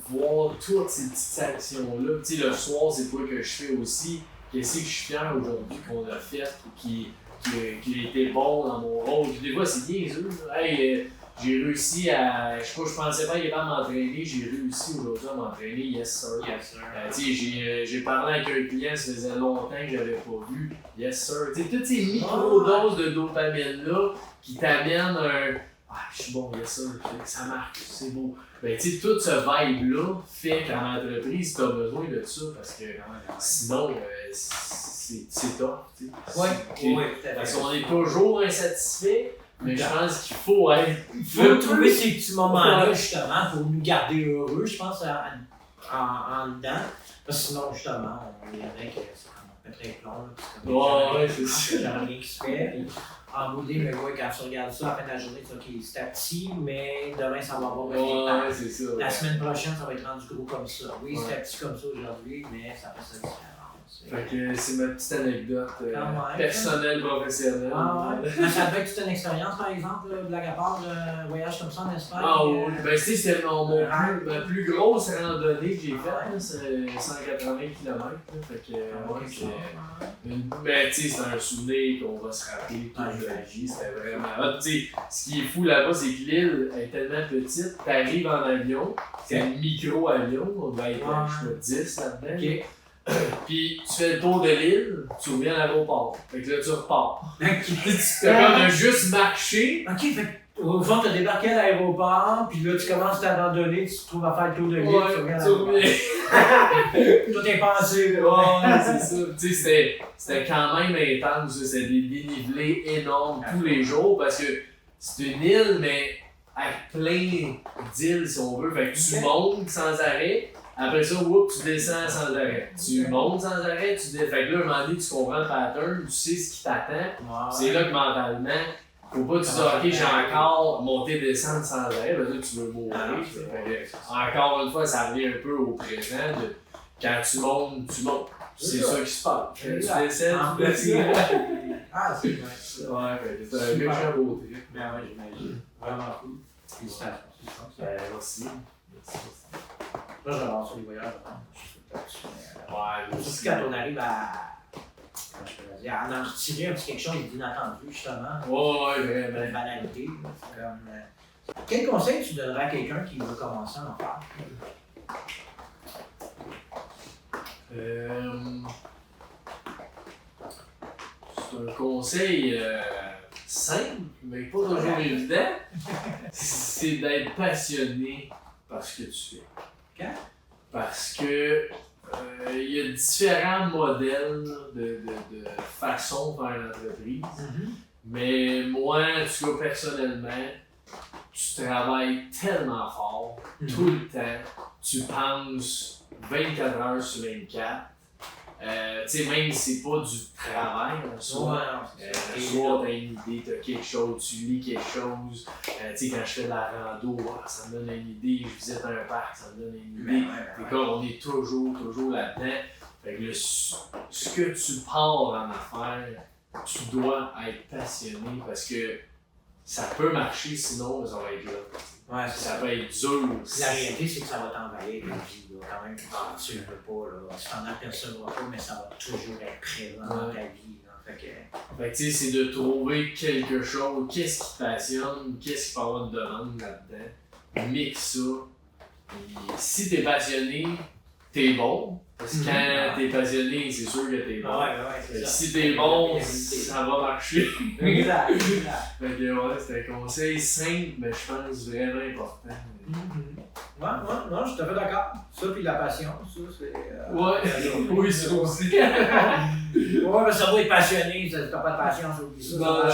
[SPEAKER 2] voir toutes ces petites actions-là. Tu sais, le soir, c'est quoi que je fais aussi. Qu'est-ce que je suis fier aujourd'hui qu'on a fait, qui a été bon dans mon rôle. Puis des fois, c'est niaiseux. Hey, j'ai réussi à. Je pensais pas qu'il allait m'entraîner. J'ai réussi aujourd'hui à m'entraîner. Yes, sir.
[SPEAKER 1] Yes, sir.
[SPEAKER 2] Tu sais, j'ai parlé avec un client, ça faisait longtemps que je l'avais pas vu. Yes, sir. Tu sais, toutes ces micro-doses de dopamine-là qui t'amènent un. Ah, je suis bon, yes, sir. Ça marche, c'est beau. Ben, tu sais, tout ce vibe-là fait qu'en entreprise, tu as besoin de ça parce que sinon, c'est top.
[SPEAKER 1] Oui,
[SPEAKER 2] parce qu'on est toujours insatisfait, mais je pense qu'il faut être.
[SPEAKER 1] Il faut trouver ces petits moments-là, justement, pour nous garder heureux, je pense, en dedans. Parce que sinon, justement, on viendrait que c'est très plomb.
[SPEAKER 2] C'est ça.
[SPEAKER 1] Il n'y a rien qui se fait. En bout de ligne, quand tu regardes ça, à la fin de la journée, tu vois qu'il est petit, mais demain, ça va avoir un impact.
[SPEAKER 2] C'est ça.
[SPEAKER 1] La semaine prochaine, ça va être rendu gros comme ça. Oui, c'était petit comme ça aujourd'hui, mais ça fait sa différence.
[SPEAKER 2] Fait que c'est ma petite anecdote
[SPEAKER 1] même,
[SPEAKER 2] personnelle, professionnelle.
[SPEAKER 1] Mais ça devait être toute une expérience, par exemple, blague à part, de voyage comme ça en Espagne.
[SPEAKER 2] Oui. Ben, c'était ma plus grosse randonnée que j'ai faite, c'est 180 km. Fait que, mais tu sais, c'est un souvenir qu'on va se rappeler toute la vie. C'était vraiment hot. Tu sais, ce qui est fou là-bas, c'est que l'île est tellement petite, t'arrives en avion, c'est un micro-avion, on va être, je sais pas, 10 là-dedans.
[SPEAKER 1] Okay.
[SPEAKER 2] Puis tu fais le tour de l'île, tu reviens à l'aéroport. Fait que là, tu repars.
[SPEAKER 1] Okay.
[SPEAKER 2] T'as comme juste marché.
[SPEAKER 1] Ok, fait au fond, tu as débarqué à l'aéroport, puis là, tu commences à t'abandonner, tu te trouves à faire le tour de l'île, tu reviens. Tout est pensé,
[SPEAKER 2] là. C'est ça. Tu sais, c'était quand même intense, c'était des dénivelés énormes tous les jours, parce que c'est une île, mais avec plein d'îles, si on veut. Fait que tu montes sans arrêt. Après ça, tu descends sans arrêt. Tu montes sans arrêt, tu descends. Fait que là, un moment donné, tu comprends le pattern, tu sais ce qui t'attend. C'est là que mentalement, faut pas que tu dises, ok, j'ai encore monté, descendre sans arrêt, ben là, tu veux mourir. Encore une fois, ça revient un peu au présent. Quand tu montes, tu montes. C'est ça qui se passe. Tu descends, tu descends.
[SPEAKER 1] Ah, c'est vrai.
[SPEAKER 2] Ouais, c'est un méchant beau trip.
[SPEAKER 1] Ben ouais, j'imagine. Vraiment cool. Félicitations.
[SPEAKER 2] Merci.
[SPEAKER 1] Là, j'avance sur les voyages.
[SPEAKER 2] Ouais,
[SPEAKER 1] aussi quand on arrive à en retirer un petit quelque chose d'inattendu, justement.
[SPEAKER 2] Ouais,
[SPEAKER 1] De
[SPEAKER 2] vraiment.
[SPEAKER 1] banalité. Quel conseil tu donnerais à quelqu'un qui veut commencer à en faire?
[SPEAKER 2] C'est Un conseil simple, mais pas toujours évident, c'est d'être passionné par ce que tu fais.
[SPEAKER 1] Okay.
[SPEAKER 2] Parce que il y a différents modèles de façon de faire une entreprise. Mais moi, en tout cas, personnellement, tu travailles tellement fort, tout le temps, tu penses 24 heures sur 24. Tu sais, même si c'est pas du travail en soi, soit t'as une idée, t'as quelque chose, tu lis quelque chose. Tu sais, quand je fais de la rando, ça me donne une idée, je visite un parc, ça me donne une idée. Comme on est toujours là-dedans. Fait que ce que tu pars en affaires, tu dois être passionné parce que ça peut marcher, sinon ça va être là.
[SPEAKER 1] Ouais,
[SPEAKER 2] ça peut être dur.
[SPEAKER 1] La réalité, c'est que ça va t'envahir la vie, là, quand même. Tu ne veux pas, là. Tu t'en apercevras pas, mais ça va toujours être présent dans ta vie. Là.
[SPEAKER 2] Fait que tu sais, c'est de trouver quelque chose, qu'est-ce qui te passionne, qu'est-ce qui peut avoir une demande là-dedans. Mixe ça. Puis, si t'es passionné, t'es bon. Parce que quand t'es passionné, c'est sûr que t'es bon.
[SPEAKER 1] C'est ça.
[SPEAKER 2] Si t'es bon, ça va marcher.
[SPEAKER 1] Exact.
[SPEAKER 2] Fait que ouais, c'est un conseil simple, mais je pense vraiment important.
[SPEAKER 1] Non, je suis tout à fait d'accord. Ça, puis la passion, ça, c'est.
[SPEAKER 2] Oui, ça aussi.
[SPEAKER 1] Ouais, mais ça va être passionné, si t'as pas de patience, oublie ça.
[SPEAKER 2] Non.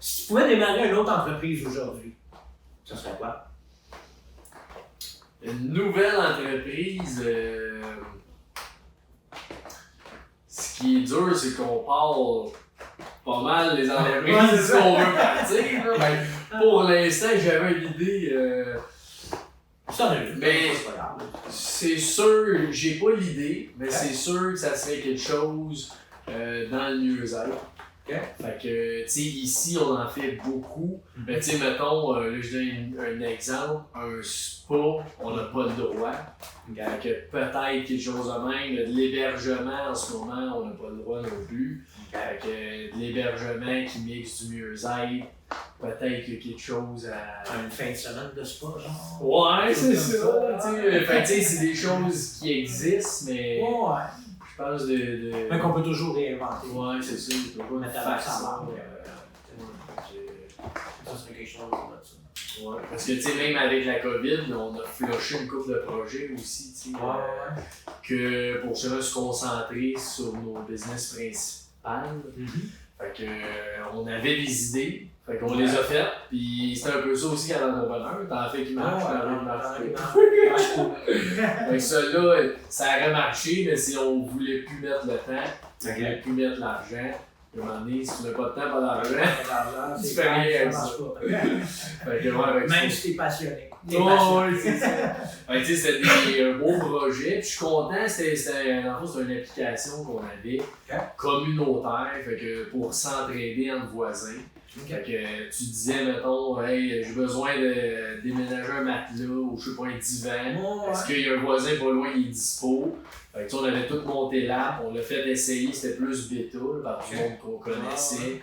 [SPEAKER 1] Si tu pouvais démarrer une autre entreprise aujourd'hui, ça serait quoi?
[SPEAKER 2] Une nouvelle entreprise, ce qui est dur, c'est qu'on parle pas mal les entreprises qu'on veut partir. Là. Pour l'instant, j'avais une idée. Mais c'est sûr, j'ai pas l'idée, mais c'est sûr que ça serait quelque chose dans le mieux-être. Fait que, tu sais, ici, on en fait beaucoup. Mais tu sais, mettons, là, je donne un exemple, un spa, on n'a pas le droit. Fait que peut-être quelque chose de même. De l'hébergement, en ce moment, on n'a pas le droit non plus. Fait que de l'hébergement qui mixe du mieux-être, peut-être qu'il y a quelque chose à...
[SPEAKER 1] Une fin de semaine de spa, genre?
[SPEAKER 2] Ouais, c'est ça. Fait que, tu sais, c'est des choses qui existent, mais...
[SPEAKER 1] Ouais.
[SPEAKER 2] Je pense de...
[SPEAKER 1] Mais qu'on peut toujours réinventer.
[SPEAKER 2] Ouais, c'est ça. Tu peux pas
[SPEAKER 1] mettre à ça. Ça serait quelque chose là, ça.
[SPEAKER 2] Ouais. Parce que, tu sais, même avec la COVID, on a flushé une couple de projets aussi, tu sais. Que pour se concentrer sur nos business principales. Fait que, on avait des idées. Fait qu'on les a faites, puis c'était un peu ça aussi qu'à l'entrepreneur. T'en fais qui marche, t'en fais qui marche pas. Fait que ça-là, ça aurait marché, mais si on voulait plus mettre le temps, on voulait plus mettre l'argent, à un moment donné, si tu n'as pas de temps, pas d'argent, tu fais rien avec ça. Fait que, ouais,
[SPEAKER 1] même si t'es passionné.
[SPEAKER 2] Oh, oui, c'est ça. Fait que, tu sais, c'était un beau projet, puis je suis content, c'était une application qu'on avait, communautaire, fait que pour s'entraider entre voisins. Fait que tu disais, mettons, hey, j'ai besoin de déménager un matelas ou je sais pas, un divan. Est-ce qu'il y a un voisin pas loin qui est dispo? Fait que on avait tout monté là, on l'a fait essayer, c'était plus bêta par du monde qu'on connaissait.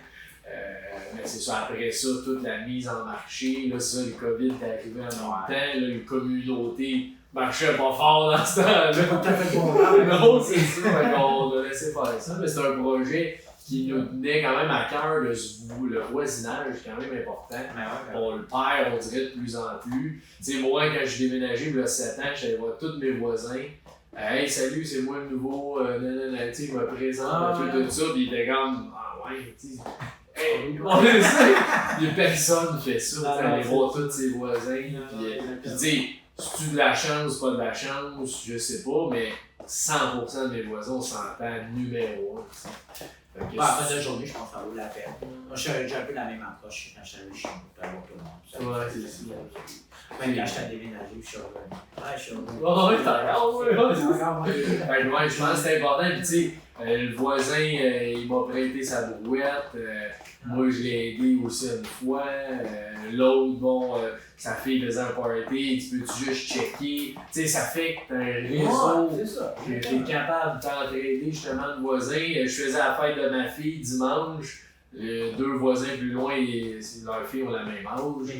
[SPEAKER 2] Mais c'est ça, après ça, toute la mise en marché, là, ça, le COVID est arrivé en même temps, là, les communautés marchaient pas fort dans ce temps-là. Non, c'est ça, on a laissé faire ça, mais c'est un projet qui nous tenait quand même à cœur, le voisinage est quand même important. On le perd, on dirait de plus en plus. Tu sais, moi, quand j'ai déménagé il y a 7 ans, j'allais voir tous mes voisins. Hey, salut, c'est moi le nouveau, tu sais, il me présente, tout ça, puis il était comme, ah ouais, tu sais. Hey, on le sait! Il y a personne qui fait ça, aller voir tous ses voisins. Puis tu sais, c'est-tu de la chance, pas de la chance, je sais pas, mais 100% de mes voisins, on s'entend numéro 1.
[SPEAKER 1] Après la journée, je pense que ça vaut la peine. Moi, j'ai un peu la même approche quand je suis allé chez nous pour avoir tout le monde.
[SPEAKER 2] Ouais, c'est ça.
[SPEAKER 1] Même quand je suis déménagé, je suis revenu. Ouais, je suis revenu.
[SPEAKER 2] Ouais, t'as encore, je pense que c'est important. Puis, tu sais, le voisin, il m'a prêté sa brouette. Moi, je l'ai aidé aussi une fois. L'autre, bon, sa fille faisait un party, tu peux juste checker. Tu sais, ça fait que t'as un réseau.
[SPEAKER 1] C'est ça.
[SPEAKER 2] T'es capable de t'entraider justement de voisins. Je faisais la fête de ma fille dimanche. 2 voisins plus loin, leurs filles ont la même âge.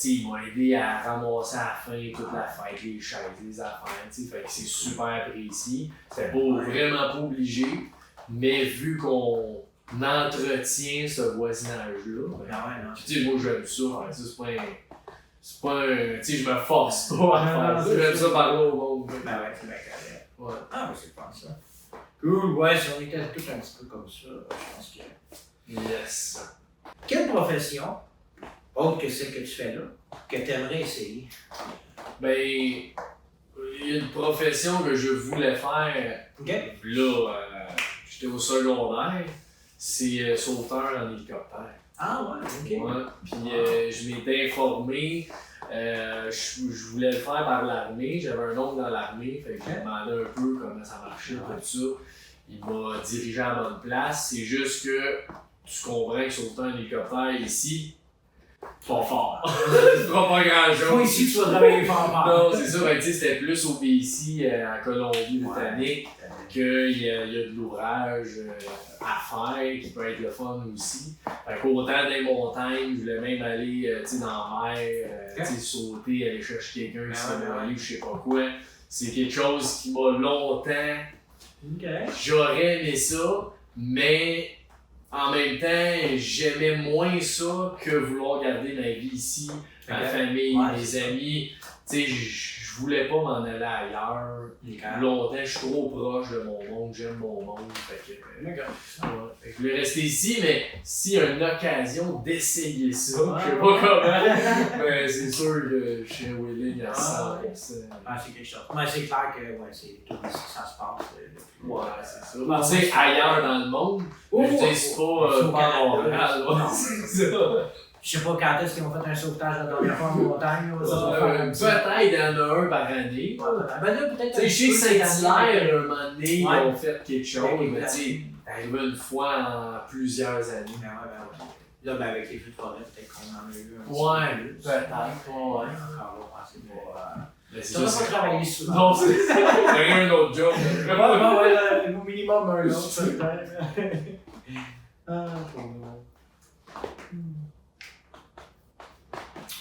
[SPEAKER 2] Ils m'ont aidé à ramasser à la fin toute la fête, les chaises, les affaires. Fait que c'est super apprécié. C'était vraiment pas obligé. mais vu qu'on entretient ce voisinage-là, ben,
[SPEAKER 1] Ah ouais, non.
[SPEAKER 2] puis tu sais, moi j'aime ça, hein, ça c'est pas un, tu sais, je me force pas à faire ça, j'aime ça parler au monde.
[SPEAKER 1] Ben ouais, c'est bien correct.
[SPEAKER 2] Ouais.
[SPEAKER 1] Ah, mais c'est pas ça. Cool, ouais, si on était tous un petit peu comme ça, je pense que.
[SPEAKER 2] Yes.
[SPEAKER 1] Quelle profession, autre que celle que tu fais là, que tu aimerais essayer?
[SPEAKER 2] Ben, il y a une profession que je voulais faire,
[SPEAKER 1] OK?
[SPEAKER 2] là, j'étais au secondaire, c'est sauveteur en hélicoptère.
[SPEAKER 1] Ah ouais, OK.
[SPEAKER 2] Ouais. Puis je m'étais informé, je voulais le faire par l'armée, j'avais un oncle dans l'armée, fait que j'ai demandé un peu comment ça marchait, tout ça. Il m'a dirigé à la bonne place, c'est juste que tu comprends que sauveteur en hélicoptère ici, pas fort. Tu feras pas grand chose.
[SPEAKER 1] Toi ici, tu vas travailler fort.
[SPEAKER 2] Non, c'est ça, ben, c'était plus au BC, en Colombie-Britannique, qu'il y a de l'ouvrage à faire qui peut être le fun aussi. Fait qu'autant dans les montagnes, je voulais même aller dans la mer, sauter, aller chercher quelqu'un qui s'est noyé ou je sais pas quoi. C'est quelque chose qui m'a longtemps. J'aurais aimé ça, mais en même temps, j'aimais moins ça que vouloir garder ma vie ici, ma famille, mes amis. Tu sais, je voulais pas m'en aller ailleurs. Longtemps, je suis trop proche de mon monde, j'aime mon monde. Fait que je voulais rester ici, mais s'il y a une occasion d'essayer ça, je sais pas comment, mais c'est sûr que je suis willing à 100%.
[SPEAKER 1] Ah, c'est quelque chose. Mais c'est clair que c'est tout ici que ça se passe.
[SPEAKER 2] Ouais, c'est ça. Tu sais, ailleurs dans le monde, je dis c'est pas à Montréal. C'est ça.
[SPEAKER 1] Je sais pas quand est-ce qu'ils ont fait un sauvetage la dernière fois en montagne.
[SPEAKER 2] Peut-être il y en a un par année.
[SPEAKER 1] Ben là, peut-être.
[SPEAKER 2] Tu sais, chez Saint-Hilaire, un moment donné, ils ont fait quelque chose, mais tu sais, arrivé une fois en plusieurs années.
[SPEAKER 1] Là, ben avec les feux de forêt, peut-être qu'on en a eu un petit
[SPEAKER 2] peu.
[SPEAKER 1] peu.
[SPEAKER 2] Peut-être.
[SPEAKER 1] Encore là, c'est pas.
[SPEAKER 2] Ça
[SPEAKER 1] va pas travailler souvent.
[SPEAKER 2] Non, c'est un autre job.
[SPEAKER 1] Ouais, au minimum un autre,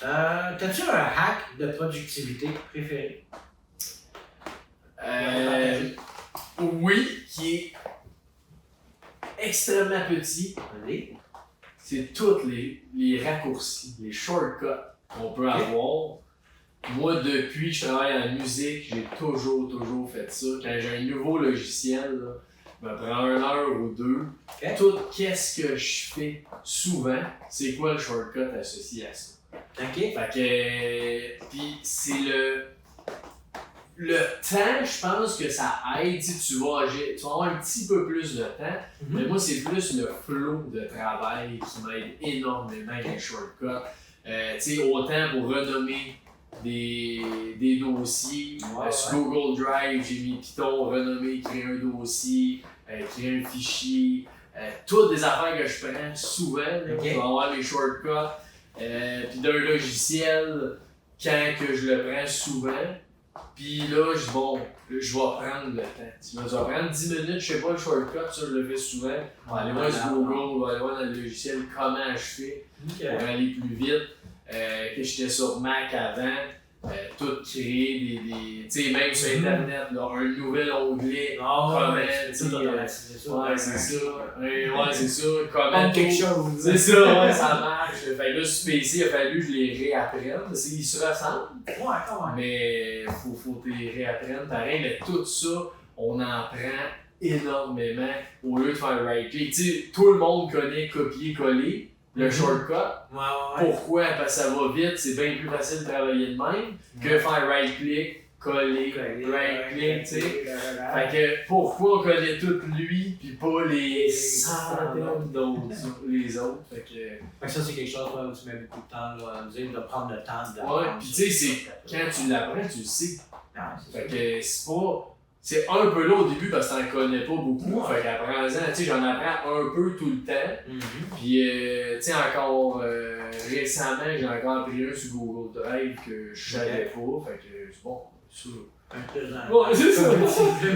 [SPEAKER 1] t'as-tu un hack de productivité préféré?
[SPEAKER 2] Oui, qui est extrêmement petit. C'est tous les raccourcis, les shortcuts qu'on peut avoir. Moi, depuis que je travaille en musique, j'ai toujours fait ça. Quand j'ai un nouveau logiciel, là, me prend 1 heure ou 2. Tout qu'est-ce que je fais souvent, c'est quoi le shortcut associé à ça? Fait que, puis c'est le temps, je pense que ça aide. Tu vas avoir un petit peu plus de temps, mais moi, c'est plus le flow de travail qui m'aide énormément avec les shortcuts. Tu sais, autant pour renommer des dossiers. Sur Google Drive, j'ai mis Python, renommer, créer un dossier, créer un fichier. Toutes des affaires que je prends souvent pour avoir mes shortcuts. Puis d'un logiciel, quand que je le prends souvent, puis là, je vais prendre le temps. Ça va prendre 10 minutes, je sais pas le shortcut, ça je le fais souvent. On va aller voir sur Google, on va aller voir dans le logiciel comment je fais pour aller plus vite. Que j'étais sur Mac avant, tout créer tu sais, même sur Internet, là, un nouvel onglet, comment, c'est ça, comment
[SPEAKER 1] quelque chose.
[SPEAKER 2] C'est ça, ça marche. Fait que là, sur PC, il a fallu que je les réapprenne, ils se ressemblent, mais faut les réapprendre pareil, mais tout ça, on en prend énormément au lieu de faire right-click. Tu sais, tout le monde connaît copier-coller. Le shortcut. Pourquoi? Parce que ça va vite, c'est bien plus facile de travailler de même que faire right-click, coller, right-click, tu sais. Fait que pourquoi on connaît tout lui puis pas les centaines d'autres, les autres. Fait que
[SPEAKER 1] ça, c'est quelque chose où tu mets beaucoup de temps là, à me dire de prendre le temps de.
[SPEAKER 2] Ouais, pis tu sais, quand tu l'apprends, tu le sais. Fait que c'est pas. C'est un peu là au début parce que t'en connais pas beaucoup. Fait qu'apprends-en, tu sais, j'en apprends un peu tout le temps. Puis, tu sais, encore récemment, j'ai encore appris un sur Google Drive que je savais pas. Fait que c'est bon, ça. Ouais, c'est ça.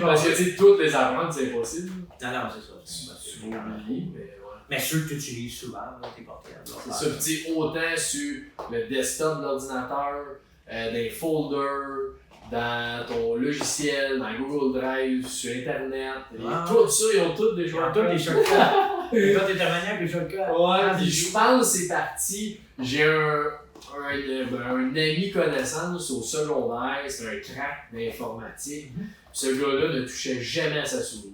[SPEAKER 2] Parce que, tu sais, toutes les apprendre, c'est impossible.
[SPEAKER 1] Non, c'est ça.
[SPEAKER 2] Tu vas oublier, mais ouais.
[SPEAKER 1] Mais ceux que tu utilises souvent, là, tes portables.
[SPEAKER 2] C'est ça, pis autant sur le desktop de l'ordinateur, des folders, dans ton logiciel, dans Google Drive, sur Internet.
[SPEAKER 1] Ah.
[SPEAKER 2] Tout ça, ils ont tous des
[SPEAKER 1] Ils ont tous des shortcuts. Et toi, t'es maniaque avec les shortcuts.
[SPEAKER 2] Ouais, puis je pense que c'est parti. J'ai un ami connaissance au secondaire, c'est un crack d'informatique. Ce gars-là ne touchait jamais à sa souris.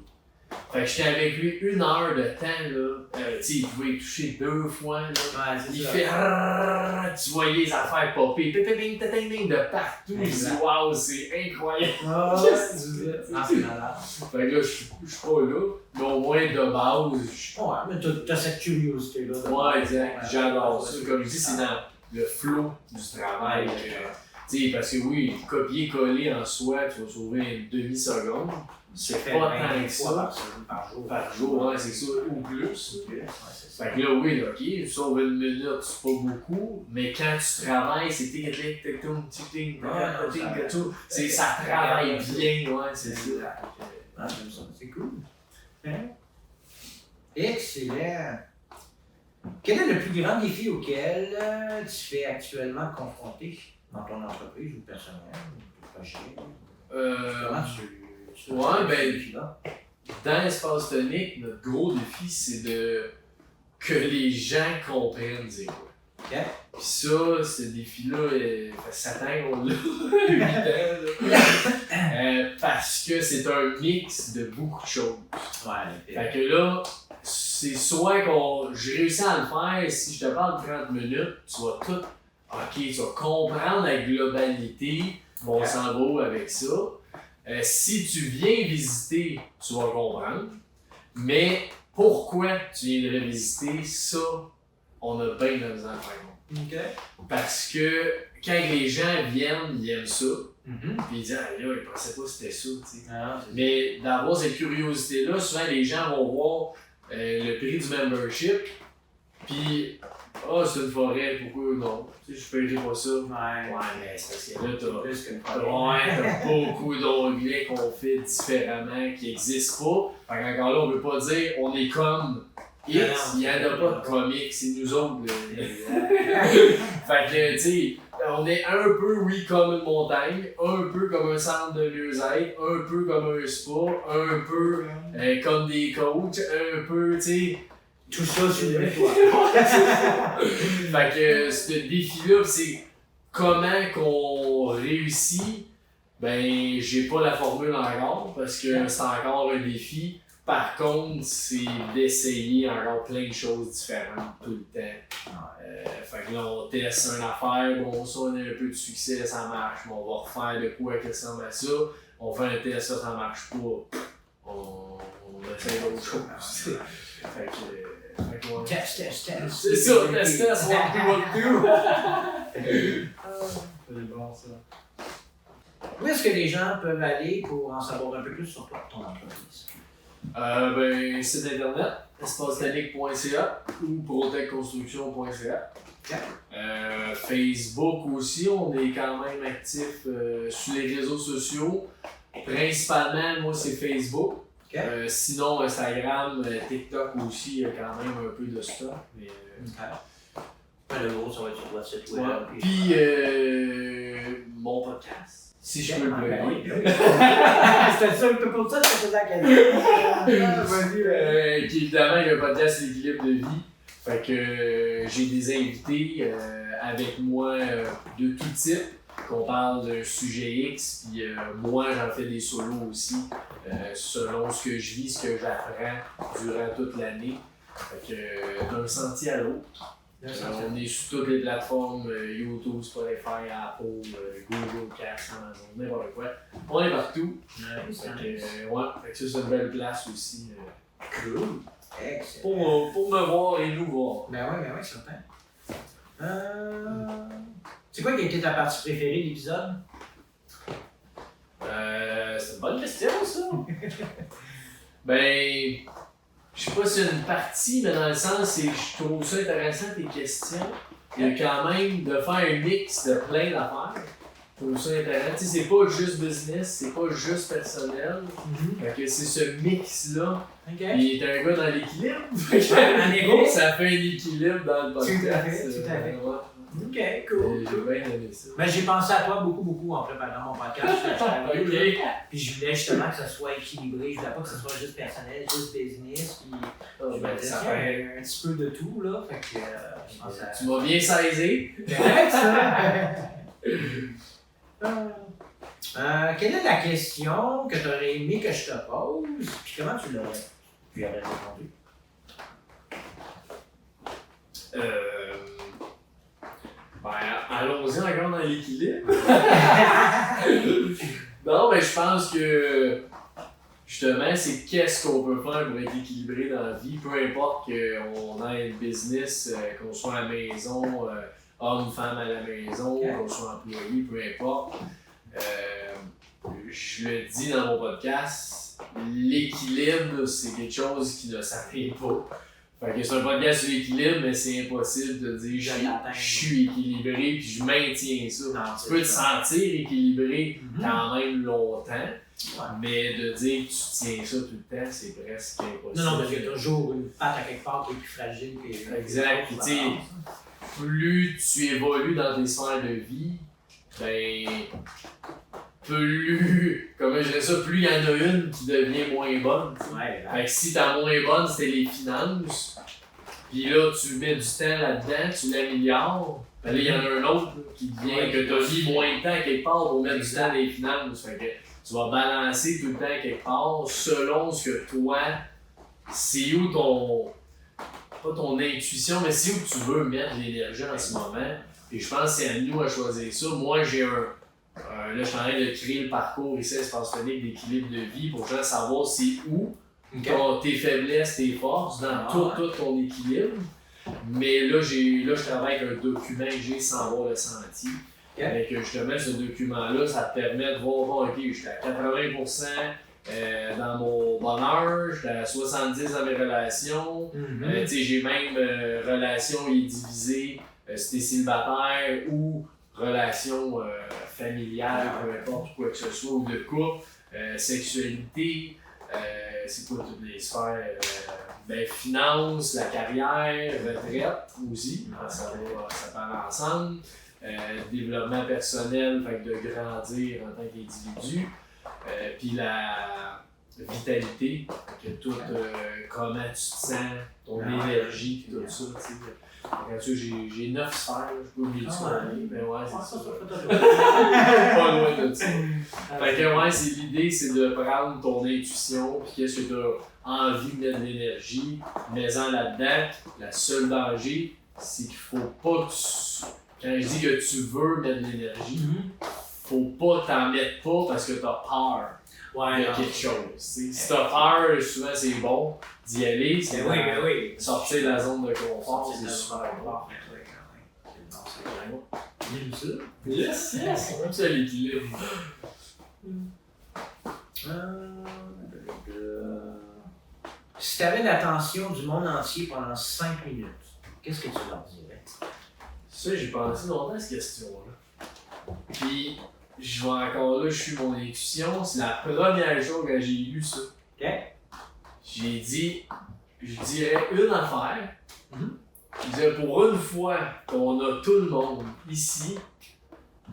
[SPEAKER 2] Fait que j'étais avec lui 1 heure de temps, là. Tu sais, il pouvait y toucher 2 fois, là.
[SPEAKER 1] Ouais, c'est
[SPEAKER 2] Il
[SPEAKER 1] ça.
[SPEAKER 2] fait tu voyais les affaires popper, de partout. Je dis, waouh, c'est incroyable.
[SPEAKER 1] Ah, c'est malade.
[SPEAKER 2] Fait que là, je suis pas là, mais au moins de base, je
[SPEAKER 1] Ouais, mais t'as cette curiosité-là.
[SPEAKER 2] ouais, exact. J'adore ça. Comme je dis, c'est dans le flow du travail. Tu sais, parce que oui, copier-coller en soi, tu vas sauver une demi-seconde. C'est pas tant que ça. Par jour, ouais, c'est ça, ou plus. Fait que là, oui, ok, sauver 1 minute, c'est pas beaucoup, mais quand tu travailles, c'est ça travaille bien, ouais, c'est ça.
[SPEAKER 1] Ah, j'aime ça, c'est cool. Excellent. Quel est le plus grand défi auquel tu fais actuellement confronter dans ton entreprise ou personnel ou projet? Comment tu
[SPEAKER 2] ouais, ben,
[SPEAKER 1] ce défi-là?
[SPEAKER 2] Dans l'espace tonique, notre gros défi, c'est que les gens comprennent c'est quoi.
[SPEAKER 1] Okay.
[SPEAKER 2] Puis ça, ce défi-là, ça fait 7 ans qu'on l'a, 8 ans, là. Parce que c'est un mix de beaucoup de choses.
[SPEAKER 1] Ouais.
[SPEAKER 2] Fait que là, c'est soit j'ai réussi à le faire, si je te parle de 30 minutes, tu vas tout, ok, tu vas comprendre la globalité, on s'en va avec ça. Si tu viens visiter, tu vas comprendre. Mais pourquoi tu viendrais visiter, ça, on a bien de la misère à faire.
[SPEAKER 1] Okay.
[SPEAKER 2] Parce que quand les gens viennent, ils aiment ça.
[SPEAKER 1] Mm-hmm.
[SPEAKER 2] Puis ils disent, ah là, ils pensaient pas que c'était ça.
[SPEAKER 1] Ah,
[SPEAKER 2] mais d'avoir cette curiosité-là, souvent les gens vont voir le prix du membership. Puis, c'est une forêt, pourquoi non? Tu sais, je paierai pas ça. Ouais, mais c'est parce que là, t'as beaucoup d'onglets qu'on fait différemment, qui n'existent pas. Fait qu'encore là, on veut pas dire on est comme X, il n'y en a pas de comics, c'est nous autres. Fait que, tu sais, on est un peu, oui, comme une montagne, un peu comme un centre de mieux-être, un peu comme un spa, un peu comme des coachs, un peu, tu sais.
[SPEAKER 1] Tout ça sur le toit.
[SPEAKER 2] Fait que ce défi-là, c'est comment qu'on réussit. Ben, j'ai pas la formule encore parce que c'est encore un défi. Par contre, c'est d'essayer encore plein de choses différentes tout le temps. Fait que là, on teste une affaire, bon, ça, on a un peu de succès, ça marche, mais on va refaire de quoi qui ressemble à ça. On fait un test, ça marche pas. On essaie d'autres choses. Fait que,
[SPEAKER 1] Test.
[SPEAKER 2] c'est ça, test, what do. C'est bon ça.
[SPEAKER 1] Où est-ce que les gens peuvent aller pour en savoir un peu plus sur ton entreprise?
[SPEAKER 2] Ben, site internet, espacetanique.ca ou protecconstruction.ca. Okay. Facebook aussi, on est quand même actif sur les réseaux sociaux. Principalement, moi, c'est Facebook. Okay. Sinon, Instagram, TikTok aussi, il y a quand même un peu de stock. Mais,
[SPEAKER 1] le gros, ça va être sur votre site web.
[SPEAKER 2] Ouais. Puis, mon podcast, si je peux le plugger.
[SPEAKER 1] C'était ça, pour ça que je faisais la question.
[SPEAKER 2] Qui évidemment, le podcast L'équilibre de vie. Fait que j'ai des invités avec moi de tout type. Qu'on parle d'un sujet X, puis moi j'en fais des solos aussi, selon ce que je vis, ce que j'apprends durant toute l'année. Fait que d'un sentier à l'autre. On est sur toutes les plateformes, YouTube, Spotify, Apple, Google, Cast, Amazon, n'importe quoi. On est partout. Fait que ça c'est une belle place aussi.
[SPEAKER 1] Cool.
[SPEAKER 2] Pour me voir et nous voir.
[SPEAKER 1] Ben ouais, certain. C'est quoi qui a été ta partie préférée de l'épisode?
[SPEAKER 2] C'est une bonne question, ça. Ben, je sais pas si c'est une partie, mais dans le sens, c'est je trouve ça intéressant tes questions. Il y a quand même de faire un mix de plein d'affaires. Je trouve ça intéressant. Tu sais, c'est pas juste business, c'est pas juste personnel. Fait que c'est ce mix-là.
[SPEAKER 1] Okay.
[SPEAKER 2] Il est un gars dans l'équilibre. Un égo, ça fait un équilibre dans le podcast.
[SPEAKER 1] Tout à fait. Ok, cool.
[SPEAKER 2] J'ai bien aimé ça.
[SPEAKER 1] Mais j'ai pensé à toi beaucoup en préparant mon podcast.
[SPEAKER 2] Ok.
[SPEAKER 1] Puis je voulais justement que ça soit équilibré. Je voulais pas que ce soit juste personnel, juste business. Puis je me disais,
[SPEAKER 2] Ça
[SPEAKER 1] tiens,
[SPEAKER 2] fait.
[SPEAKER 1] un petit peu de tout, là. Fait que je pense à...
[SPEAKER 2] Tu m'as bien saisi.
[SPEAKER 1] Correct, ça! Quelle est la question que tu aurais aimé que je te pose? Puis comment tu l'aurais répondu?
[SPEAKER 2] Ben, allons-y encore dans l'équilibre. Non, mais je pense que justement, c'est qu'est-ce qu'on peut faire pour être équilibré dans la vie, peu importe qu'on ait un business, qu'on soit à la maison, homme, femme à la maison, qu'on soit employé, peu importe. Je le dis dans mon podcast, l'équilibre, c'est quelque chose qui ne s'arrête pas. Fait que c'est un podcast sur l'équilibre, mais c'est impossible de dire je suis équilibré puis je maintiens ça.
[SPEAKER 1] Non,
[SPEAKER 2] Tu peux te sentir équilibré quand même longtemps,
[SPEAKER 1] Ouais.
[SPEAKER 2] mais de dire que tu tiens ça tout le temps, c'est presque impossible.
[SPEAKER 1] Non, parce qu'il y a toujours une patte à quelque part qui est plus fragile que...
[SPEAKER 2] Exact. Puis, tu sais, plus tu évolues dans tes sphères de vie, ben, comment je dirais ça, plus il y en a une qui devient moins bonne.
[SPEAKER 1] Ouais,
[SPEAKER 2] Fait que si ta moins bonne, c'était les finances, puis là, tu mets du temps là-dedans, tu l'améliores, ben là, il y en a un autre là, qui devient que tu as mis moins de temps quelque part pour mettre du temps dans les finances. Fait que tu vas balancer tout le temps quelque part selon ce que toi, c'est où ton. Pas ton intuition, mais c'est où tu veux mettre l'énergie en ce moment. Et je pense que c'est à nous à choisir ça. Moi, j'ai là, je suis en train de créer le parcours ici à Espace Tonique d'équilibre de vie pour genre savoir c'est où tes faiblesses, tes forces dans tout ton équilibre. Mais là, je travaille avec un document que j'ai sans voir le sentier. Et que justement, ce document-là, ça te permet de voir, bon, ok, j'étais à 80% dans mon bonheur, j'étais à 70% dans mes relations. Tu sais, j'ai même relation est divisée si t'es célibataire ou relation familiale, peu importe quoi que ce soit, ou de couple, sexualité, c'est quoi toutes les sphères, finances, la carrière, retraite aussi, ça parle ensemble, développement personnel, fait que de grandir en tant qu'individu, puis la vitalité, que tout, comment tu te sens, ton énergie, puis tout ça, tu sais. Quand tu j'ai 9 sphères, je peux oublier ça, mais ouais, c'est ça. Pas loin de ça. Fait que ouais, l'idée, c'est de prendre ton intuition, puis qu'est-ce que tu as envie de mettre de l'énergie, mets-en là-dedans. Le seul danger, c'est qu'il faut pas que tu... Quand je dis que tu veux mettre de l'énergie, faut pas t'en mettre pas parce que t'as peur de quelque chose. Si t'as peur, souvent c'est bon d'y aller, c'est sortir de la zone de confort, c'est super bon. J'aime ça. Yes, on aime ça l'équilibre.
[SPEAKER 1] Si tu avais l'attention du monde entier pendant 5 minutes, qu'est-ce que tu leur dirais?
[SPEAKER 2] Ça, j'ai pensé longtemps à cette question-là. Puis, je vais encore là, je suis mon intuition. C'est la première jour que j'ai lu ça. J'ai dit, je dirais une affaire. Je disais, pour une fois qu'on a tout le monde ici,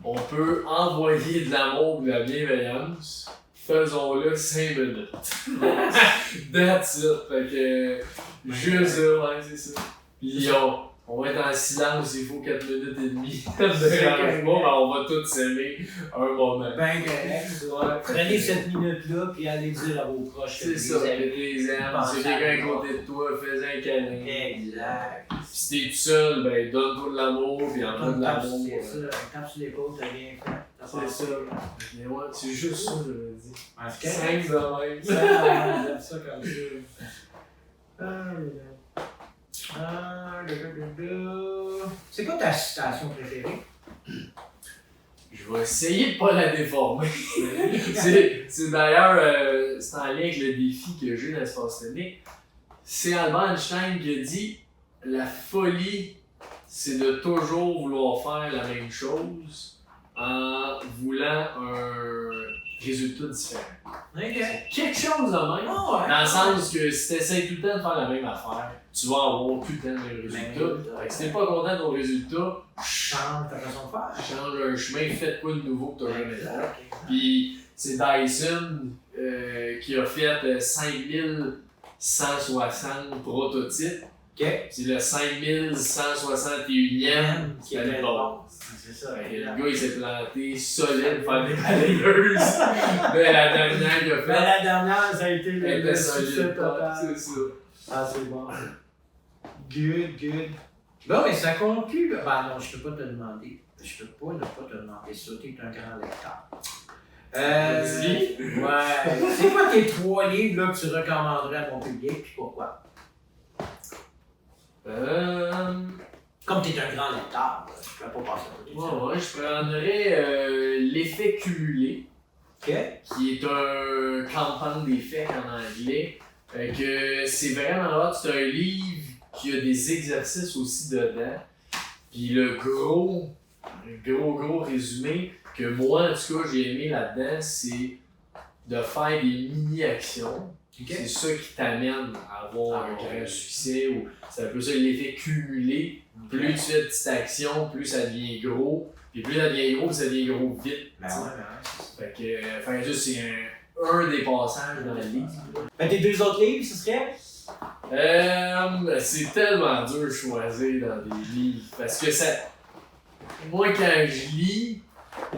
[SPEAKER 2] on peut envoyer de l'amour et de la bienveillance. Faisons-le 5 minutes. That's it. Fait que, juste ça, ouais, c'est ça. Puis on va être en silence, il faut 4 minutes et demie. On va tous s'aimer un moment.
[SPEAKER 1] Ben correct. Prenez cette minute-là puis allez dire à vos proches que
[SPEAKER 2] c'est ça, les aime. Si quelqu'un à côté de toi, fais un câlin.
[SPEAKER 1] Exact.
[SPEAKER 2] Puis si t'es tout seul, ben donne-toi de l'amour, puis en donne de l'amour.
[SPEAKER 1] C'est ça, quand tu l'épaule, t'as bien fait.
[SPEAKER 2] C'est ça. Mais ouais, c'est juste ça, je me dis.
[SPEAKER 1] 5
[SPEAKER 2] de même.
[SPEAKER 1] J'aime ça comme ça. C'est quoi ta citation préférée?
[SPEAKER 2] Je vais essayer de pas la déformer. c'est d'ailleurs, c'est en lien avec le défi que j'ai dans l'espace tonique. C'est Albert Einstein qui a dit « La folie, c'est de toujours vouloir faire la même chose en voulant un résultat différent. »
[SPEAKER 1] Ok.
[SPEAKER 2] Quelque chose de même.
[SPEAKER 1] Ah ouais.
[SPEAKER 2] Dans le sens que si tu essaies tout le temps de faire la même affaire, tu vas avoir tout le temps le même résultat. Fait que si t'es pas content de ton résultat,
[SPEAKER 1] Change ta façon de faire.
[SPEAKER 2] change un chemin, fais quoi de nouveau que tu n'as jamais fait.
[SPEAKER 1] Ok.
[SPEAKER 2] Puis c'est Dyson qui a fait 5160 prototypes.
[SPEAKER 1] Ok.
[SPEAKER 2] C'est le 5161e
[SPEAKER 1] Qui est
[SPEAKER 2] le bon.
[SPEAKER 1] bon. C'est ça.
[SPEAKER 2] Fait que le gars il s'est planté solide pour faire des balayeuses. Mais la dernière qu'il a
[SPEAKER 1] Mais
[SPEAKER 2] fait,
[SPEAKER 1] la dernière, ça a été
[SPEAKER 2] elle
[SPEAKER 1] le
[SPEAKER 2] était
[SPEAKER 1] succès
[SPEAKER 2] solide.
[SPEAKER 1] total.
[SPEAKER 2] C'est ça.
[SPEAKER 1] Ah, c'est bon. Good. Bon, mais ça conclut. Ben non, je peux pas te demander. Je peux pas ne pas te demander ça. T'es un grand lecteur.
[SPEAKER 2] Vas-y.
[SPEAKER 1] Ouais. C'est quoi tes 3 livres là, que tu recommanderais à mon public, puis pourquoi? Comme t'es un grand lecteur, je peux pas passer à côté de ça.
[SPEAKER 2] Ouais, je prendrais l'effet cumulé,
[SPEAKER 1] Ok.
[SPEAKER 2] qui est un compound d'effets en anglais. Fait que c'est vraiment hot, c'est un livre qui a des exercices aussi dedans. Puis le gros résumé que moi en tout cas j'ai aimé là-dedans, c'est de faire des mini-actions.
[SPEAKER 1] Ok.
[SPEAKER 2] C'est ça qui t'amène à avoir un grand succès, ou c'est un peu ça l'effet cumulé. Plus tu fais de petites actions, plus ça devient gros. Puis plus ça devient gros, plus ça devient gros vite.
[SPEAKER 1] Ben
[SPEAKER 2] t'sais.
[SPEAKER 1] ouais.
[SPEAKER 2] Fait que, juste, c'est un des passages dans le livre.
[SPEAKER 1] Ben tes 2 autres livres, ce serait?
[SPEAKER 2] C'est tellement dur de choisir dans des livres. Parce que ça. Moi, quand je lis,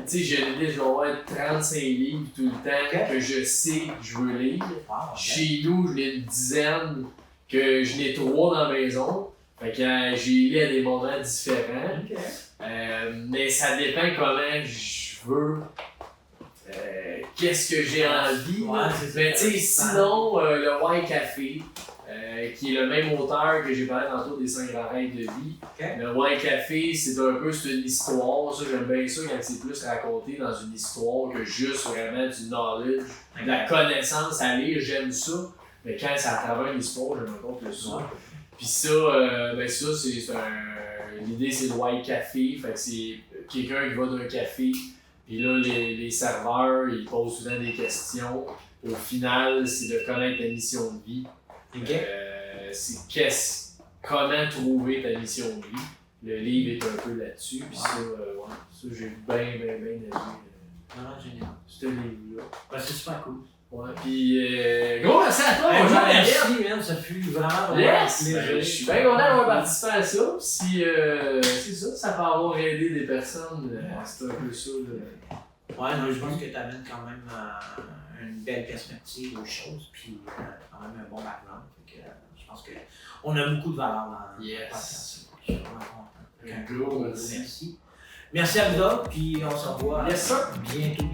[SPEAKER 2] tu sais, je vais avoir 35 livres tout le temps que je sais que je veux lire.
[SPEAKER 1] Wow, ok.
[SPEAKER 2] Chez nous, j'en ai une dizaine, que je n'ai 3 dans la maison. Fait que j'ai lu à des moments différents.
[SPEAKER 1] Ok.
[SPEAKER 2] Mais ça dépend comment je veux. Qu'est-ce que j'ai envie.
[SPEAKER 1] Ouais, c'est ça.
[SPEAKER 2] Mais tu sais, sinon, le White Café, qui est le même auteur que j'ai parlé tantôt des 5 grands règles de vie.
[SPEAKER 1] Okay.
[SPEAKER 2] Le White Café, c'est une histoire. Ça, j'aime bien ça quand c'est plus raconté dans une histoire que juste vraiment du knowledge, de la connaissance à lire. J'aime ça. Mais quand c'est à travers une histoire, j'aime encore plus ça.
[SPEAKER 1] Ouais.
[SPEAKER 2] Puis ça, c'est l'idée, c'est le White Café. Fait que c'est quelqu'un qui va d'un café. Puis là, les serveurs, ils posent souvent des questions. Au final, c'est de connaître ta mission de vie.
[SPEAKER 1] Ok.
[SPEAKER 2] Comment trouver ta mission de vie. Le livre est un peu là-dessus. Puis ça, j'ai bien aimé
[SPEAKER 1] Vraiment génial.
[SPEAKER 2] ce livre-là.
[SPEAKER 1] Ben, c'est super cool.
[SPEAKER 2] Ouais, puis gros merci à toi, mon Jean.
[SPEAKER 1] Merci, man. Ça fut vraiment
[SPEAKER 2] Yes!
[SPEAKER 1] plaisir.
[SPEAKER 2] Je suis bien content d'avoir participé à ça. Si c'est ça peut avoir aidé des personnes, c'est un peu ça.
[SPEAKER 1] Ouais, non, je pense que tu amènes quand même une belle perspective aux choses, puis quand même un bon background. Fait que, je pense qu'on a beaucoup de valeur dans le podcast. Je suis vraiment content.
[SPEAKER 2] Un gros merci.
[SPEAKER 1] Merci à vous autres, puis on se revoit
[SPEAKER 2] Yes, sir.
[SPEAKER 1] bientôt.